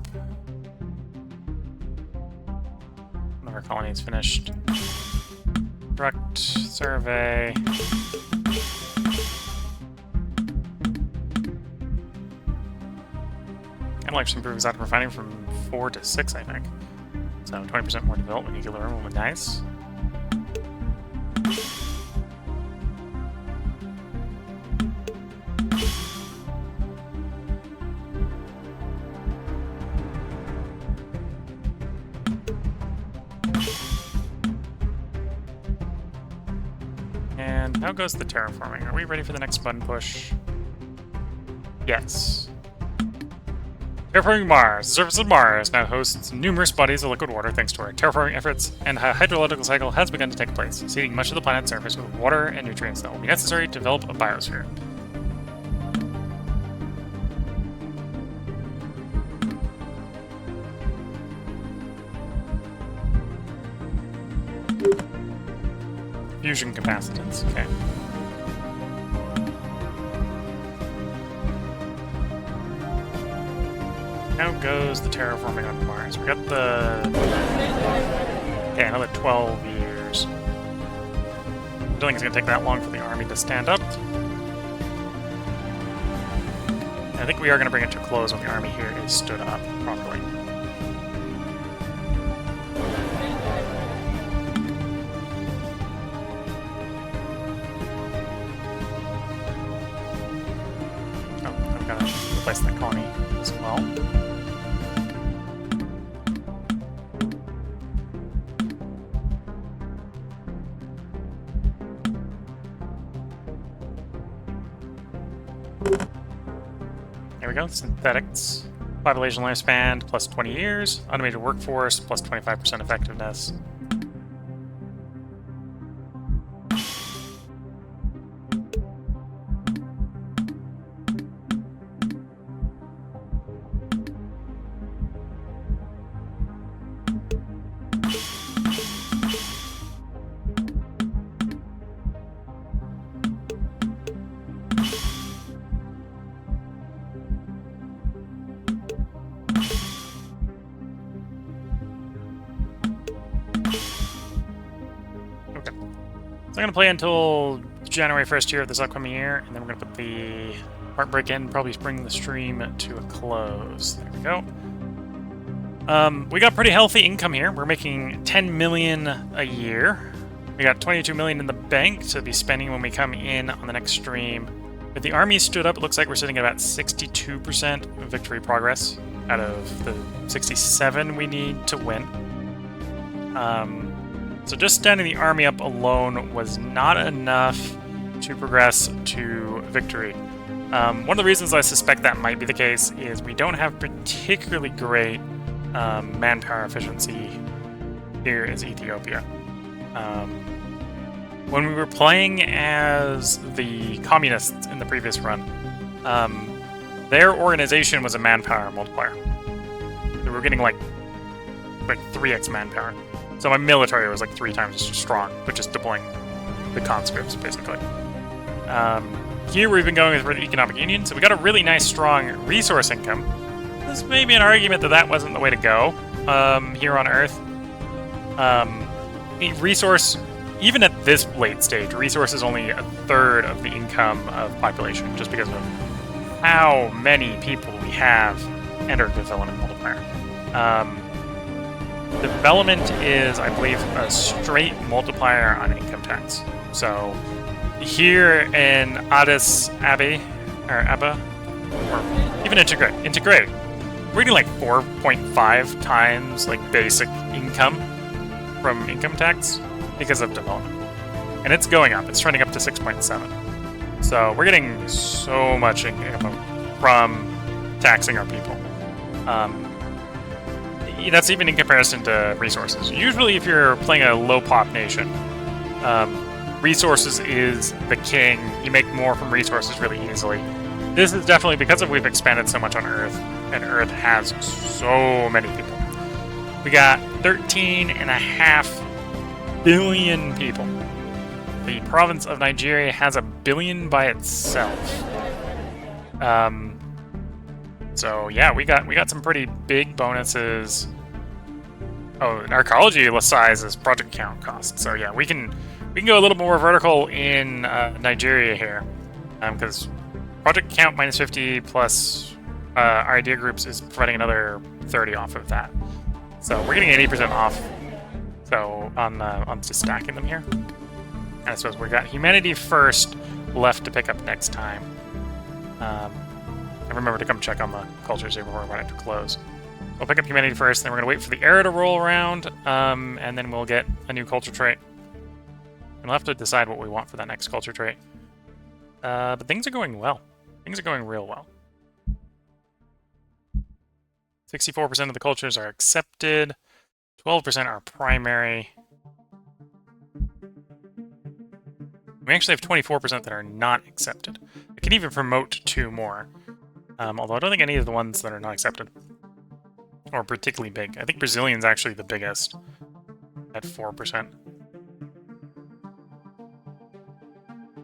One of our colonies finished. Construct, survey. And life improves out of refining from 4 to 6, I think. So 20% more development nuclear room would be nice. And how goes the terraforming? Are we ready for the next button push? Yes. Terraforming Mars. The surface of Mars now hosts numerous bodies of liquid water thanks to our terraforming efforts, and a hydrological cycle has begun to take place, seeding much of the planet's surface with water and nutrients that will be necessary to develop a biosphere. Fusion capacitance, okay. How goes the terraforming on Mars? We got the... Okay, another 12 years. I don't think it's going to take that long for the army to stand up. I think we are going to bring it to a close when the army here is stood up properly. Oh, I've got to replace that colony as well. There we go, synthetics. Population lifespan plus 20 years. Automated workforce plus 25% effectiveness. So I'm going to play until January 1st here of this upcoming year, and then we're going to put the heartbreak in, probably bring the stream to a close. There we go. We got pretty healthy income here. We're making 10 million a year. We got 22 million in the bank to be spending when we come in on the next stream. With the army stood up, it looks like we're sitting at about 62% victory progress out of the 67 we need to win. So just standing the army up alone was not enough to progress to victory. One of the reasons I suspect that might be the case is we don't have particularly great manpower efficiency here as Ethiopia. When we were playing as the communists in the previous run, their organization was a manpower multiplier. They were getting like 3x manpower. So my military was like 3 times as strong, but just deploying the conscripts, basically. Here we've been going with the economic union, so we got a really nice, strong resource income. There's maybe an argument that that wasn't the way to go here on Earth. Resource, even at this late stage, resource is only a third of the income of population, just because of how many people we have and our development multiplier. Development is, I believe, a straight multiplier on income tax. So here in Addis Ababa, or Abba, or even integrate, we're getting like 4.5 times like basic income from income tax because of development. And it's going up. It's trending up to 6.7. So we're getting so much income from taxing our people. That's even in comparison to resources. Usually if you're playing a low-pop nation, resources is the king. You make more from resources really easily. This is definitely because we've expanded so much on Earth, and Earth has so many people. We got 13.5 billion people. The province of Nigeria has 1 billion by itself. So yeah, we got some pretty big bonuses. Oh, archaeology size is project count cost. So yeah, we can go a little more vertical in Nigeria here, because project count minus 50 plus our idea groups is providing another 30 off of that. So we're getting 80% off. So on just stacking them here. And I suppose we got humanity first left to pick up next time. And remember to come check on the cultures here before we want it to close. We'll pick up humanity first, then we're going to wait for the era to roll around, and then we'll get a new culture trait. And we'll have to decide what we want for that next culture trait. But things are going well. Things are going real well. 64% of the cultures are accepted. 12% are primary. We actually have 24% that are not accepted. I can even promote 2 more. Although I don't think any of the ones that are not accepted are particularly big. I think Brazilian's actually the biggest at 4%.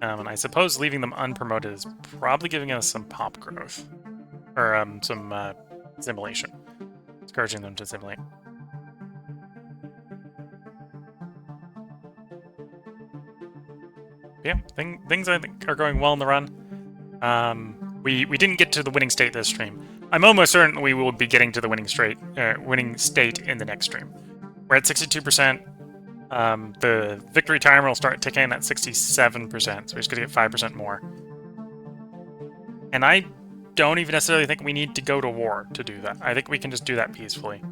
And I suppose leaving them unpromoted is probably giving us some pop growth. Or some assimilation. Encouraging them to assimilate. Yeah, things I think are going well in the run. We didn't get to the winning state this stream. I'm almost certain we will be getting to the winning state in the next stream. We're at 62%. The victory timer will start ticking at 67%, so we're just going to get 5% more. And I don't even necessarily think we need to go to war to do that. I think we can just do that peacefully.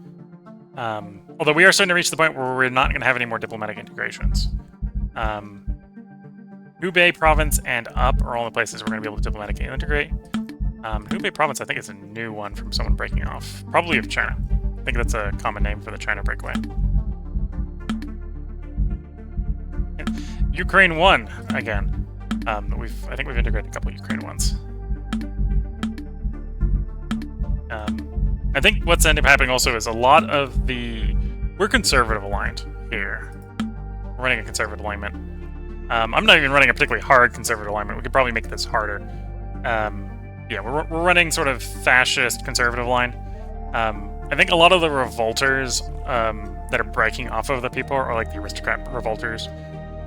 Although we are starting to reach the point where we're not going to have any more diplomatic integrations. Hubei province and up are all the places we're going to be able to diplomatically integrate. Hubei province, I think, is a new one from someone breaking off. Probably of China. I think that's a common name for the China breakaway. Ukraine won again. I think we've integrated a couple of Ukraine ones. I think what's ended up happening also is a lot of we're conservative aligned here. We're running a conservative alignment. I'm not even running a particularly hard conservative alignment. We could probably make this harder. Yeah, we're running sort of fascist conservative line. I think a lot of the revolters that are breaking off of the people are like the aristocrat revolters,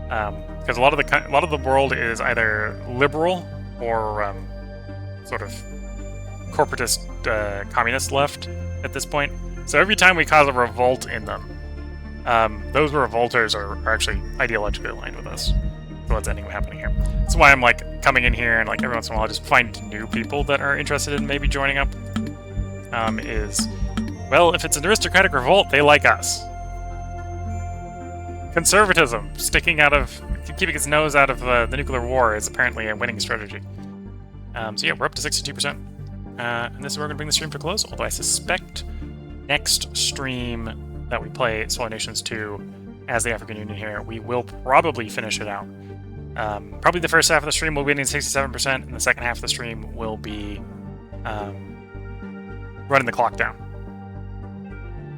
because a lot of the world is either liberal or sort of corporatist communist left at this point. So every time we cause a revolt in them, those revolters are actually ideologically aligned with us. So what's ending up happening here. That's why I'm like coming in here and like every once in a while just find new people that are interested in maybe joining up. Well, if it's an aristocratic revolt, they like us. Conservatism, keeping its nose out of the nuclear war is apparently a winning strategy. So yeah, we're up to 62%. And this is where we're going to bring the stream to a close, although I suspect next stream that we play Solar Nations 2 as the African Union here, we will probably finish it out. Probably the first half of the stream will be getting 67%, and the second half of the stream will be running the clock down.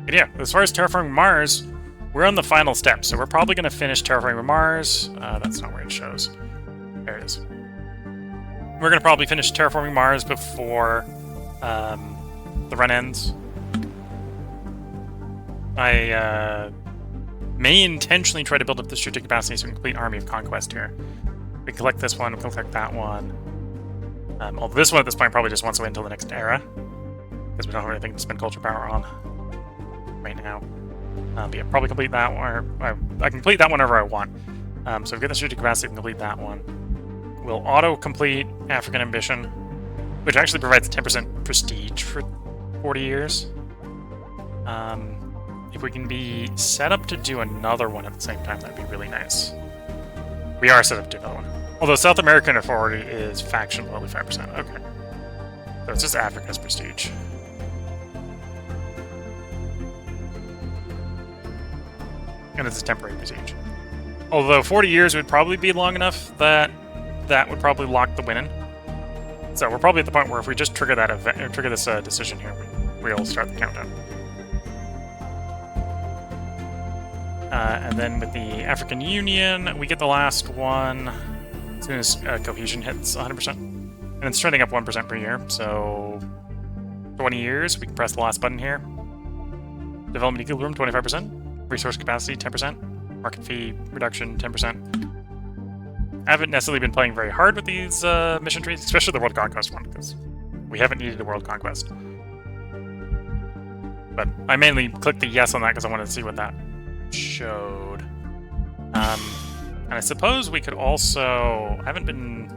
But yeah, as far as terraforming Mars, we're on the final step, so we're probably going to finish terraforming Mars. That's not where it shows. There it is. We're going to probably finish terraforming Mars before the run ends. I may intentionally try to build up the strategic capacity so we can complete Army of Conquest here. We can collect this one, we can collect that one. Although this one at this point probably just wants to wait until the next era, because we don't have anything to spend culture power on right now. But yeah, probably complete that one. I can complete that whenever I want. So if we get the strategic capacity, we can complete that one. We'll auto-complete African Ambition, which actually provides 10% prestige for 40 years. If we can be set up to do another one at the same time, that'd be really nice. We are set up to do another one. Although South American authority is faction level 5%. Okay. So it's just Africa's prestige. And it's a temporary prestige. Although 40 years would probably be long enough that that would probably lock the win in. So we're probably at the point where if we just trigger that event, or trigger this decision here, we'll start the countdown. And then with the African Union, we get the last one as soon as cohesion hits 100%. And it's trending up 1% per year, so 20 years, we can press the last button here. Development equilibrium, 25%. Resource capacity, 10%. Market fee reduction, 10%. I haven't necessarily been playing very hard with these mission trees, especially the World Conquest one, because we haven't needed a World Conquest. But I mainly clicked the yes on that because I wanted to see what that showed. And I suppose we could also... I haven't been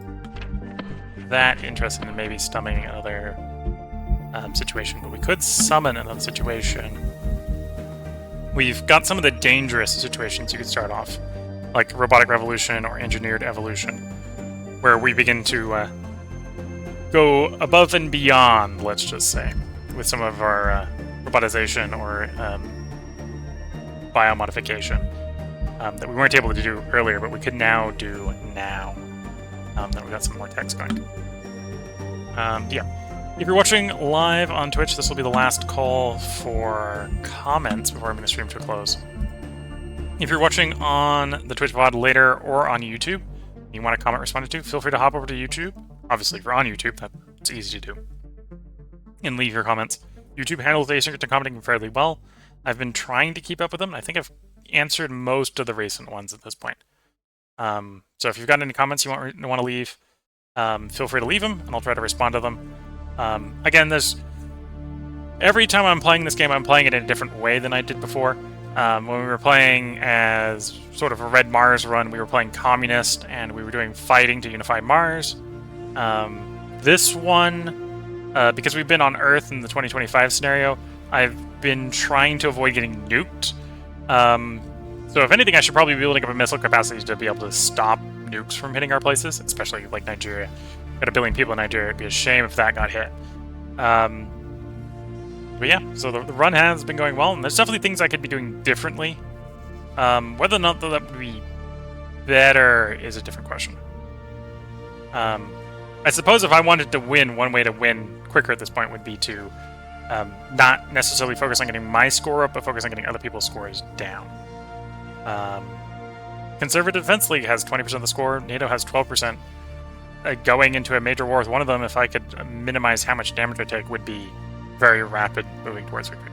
that interested in maybe summoning another situation, but we could summon another situation. We've got some of the dangerous situations you could start off, like robotic revolution or engineered evolution, where we begin to go above and beyond, let's just say, with some of our robotization or biomodification that we weren't able to do earlier, but we could now do now. Then we've got some more text going. Yeah. If you're watching live on Twitch, this will be the last call for comments before I'm going to stream to a close. If you're watching on the Twitch VOD later or on YouTube, and you want a comment responded to, feel free to hop over to YouTube. Obviously, if you're on YouTube, that's easy to do. And leave your comments. YouTube handles asynchronous commenting fairly well. I've been trying to keep up with them. I think I've answered most of the recent ones at this point. So if you've got any comments you want to leave, feel free to leave them, and I'll try to respond to them. Again, every time I'm playing this game, I'm playing it in a different way than I did before. When we were playing as sort of a Red Mars run, we were playing Communist, and we were doing fighting to unify Mars. This one, because we've been on Earth in the 2025 scenario, I've been trying to avoid getting nuked. So if anything, I should probably be building up a missile capacity to be able to stop nukes from hitting our places, especially like Nigeria. Got 1 billion people in Nigeria. It'd be a shame if that got hit. But yeah, so the run has been going well, and there's definitely things I could be doing differently. Whether or not that would be better is a different question. I suppose if I wanted to win, one way to win quicker at this point would be to not necessarily focus on getting my score up, but focus on getting other people's scores down. Conservative Defense League has 20% of the score, NATO has 12%. Going into a major war with one of them, if I could minimize how much damage I take, would be very rapid moving towards victory.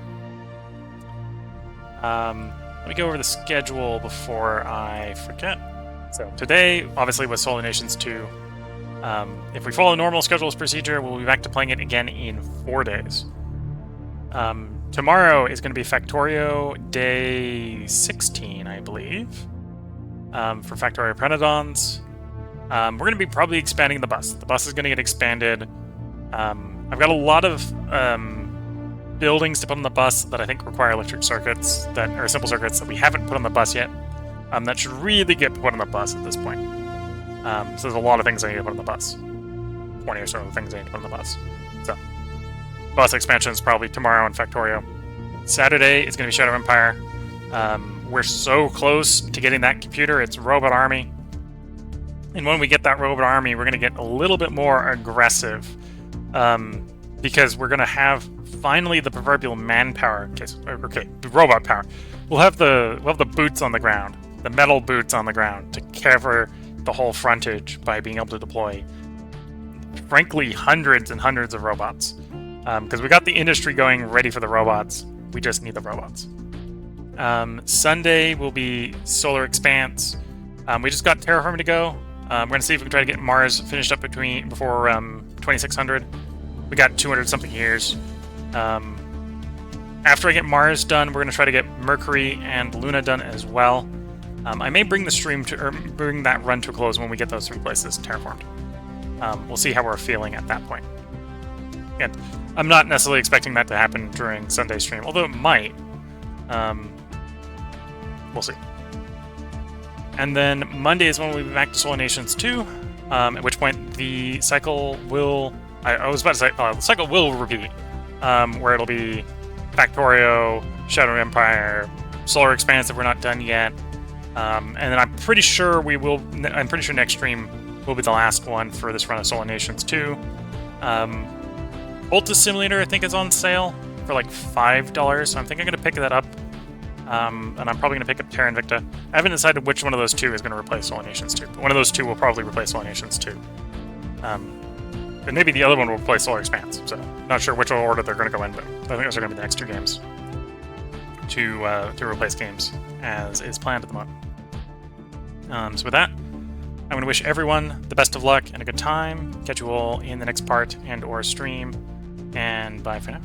Let me go over the schedule before I forget. So today, obviously with Solar Nations 2, if we follow normal schedule as procedure, we'll be back to playing it again in 4 days. Tomorrow is going to be Factorio Day 16, I believe, for Factorio Prenodons. We're going to be probably expanding the bus. The bus is going to get expanded. I've got a lot of buildings to put on the bus that I think require electric circuits, that are simple circuits that we haven't put on the bus yet. That should really get put on the bus at this point. So there's a lot of things I need to put on the bus. 20 or so things I need to put on the bus. So, bus expansion is probably tomorrow in Factorio. Saturday is going to be Shadow Empire. We're so close to getting that computer. It's Robot Army. And when we get that Robot Army, we're going to get a little bit more aggressive. Because we're going to have finally the proverbial manpower. Okay, robot power. We'll have the boots on the ground, the metal boots on the ground, to cover the whole frontage by being able to deploy, frankly, hundreds and hundreds of robots. Because we got the industry going ready for the robots. We just need the robots. Sunday will be Solar Expanse. We just got terraforming to go. We're going to see if we can try to get Mars finished up before 2600. We got 200-something years. After I get Mars done, we're going to try to get Mercury and Luna done as well. I may bring the stream bring that run to a close when we get those 3 places terraformed. We'll see how we're feeling at that point. And I'm not necessarily expecting that to happen during Sunday's stream, although it might. We'll see. And then Monday is when we'll be back to Solar Nations 2, at which point the cycle will... I was about to say, the cycle will repeat, where it'll be Factorio, Shadow Empire, Solar Expanse if we're not done yet, and then I'm pretty sure next stream will be the last one for this run of Solar Nations 2. Ultra Simulator, I think, is on sale for like $5, so I think I'm going to pick that up, and I'm probably going to pick up Terra Invicta. I haven't decided which one of those 2 is going to replace Solar Nations 2, but one of those 2 will probably replace Solar Nations 2. And maybe the other one will play Solar Expanse, so not sure which order they're going to go in, but I think those are going to be the next 2 games to replace games, as is planned at the moment. So with that, I'm going to wish everyone the best of luck and a good time. Catch you all in the next part and/or stream, and bye for now.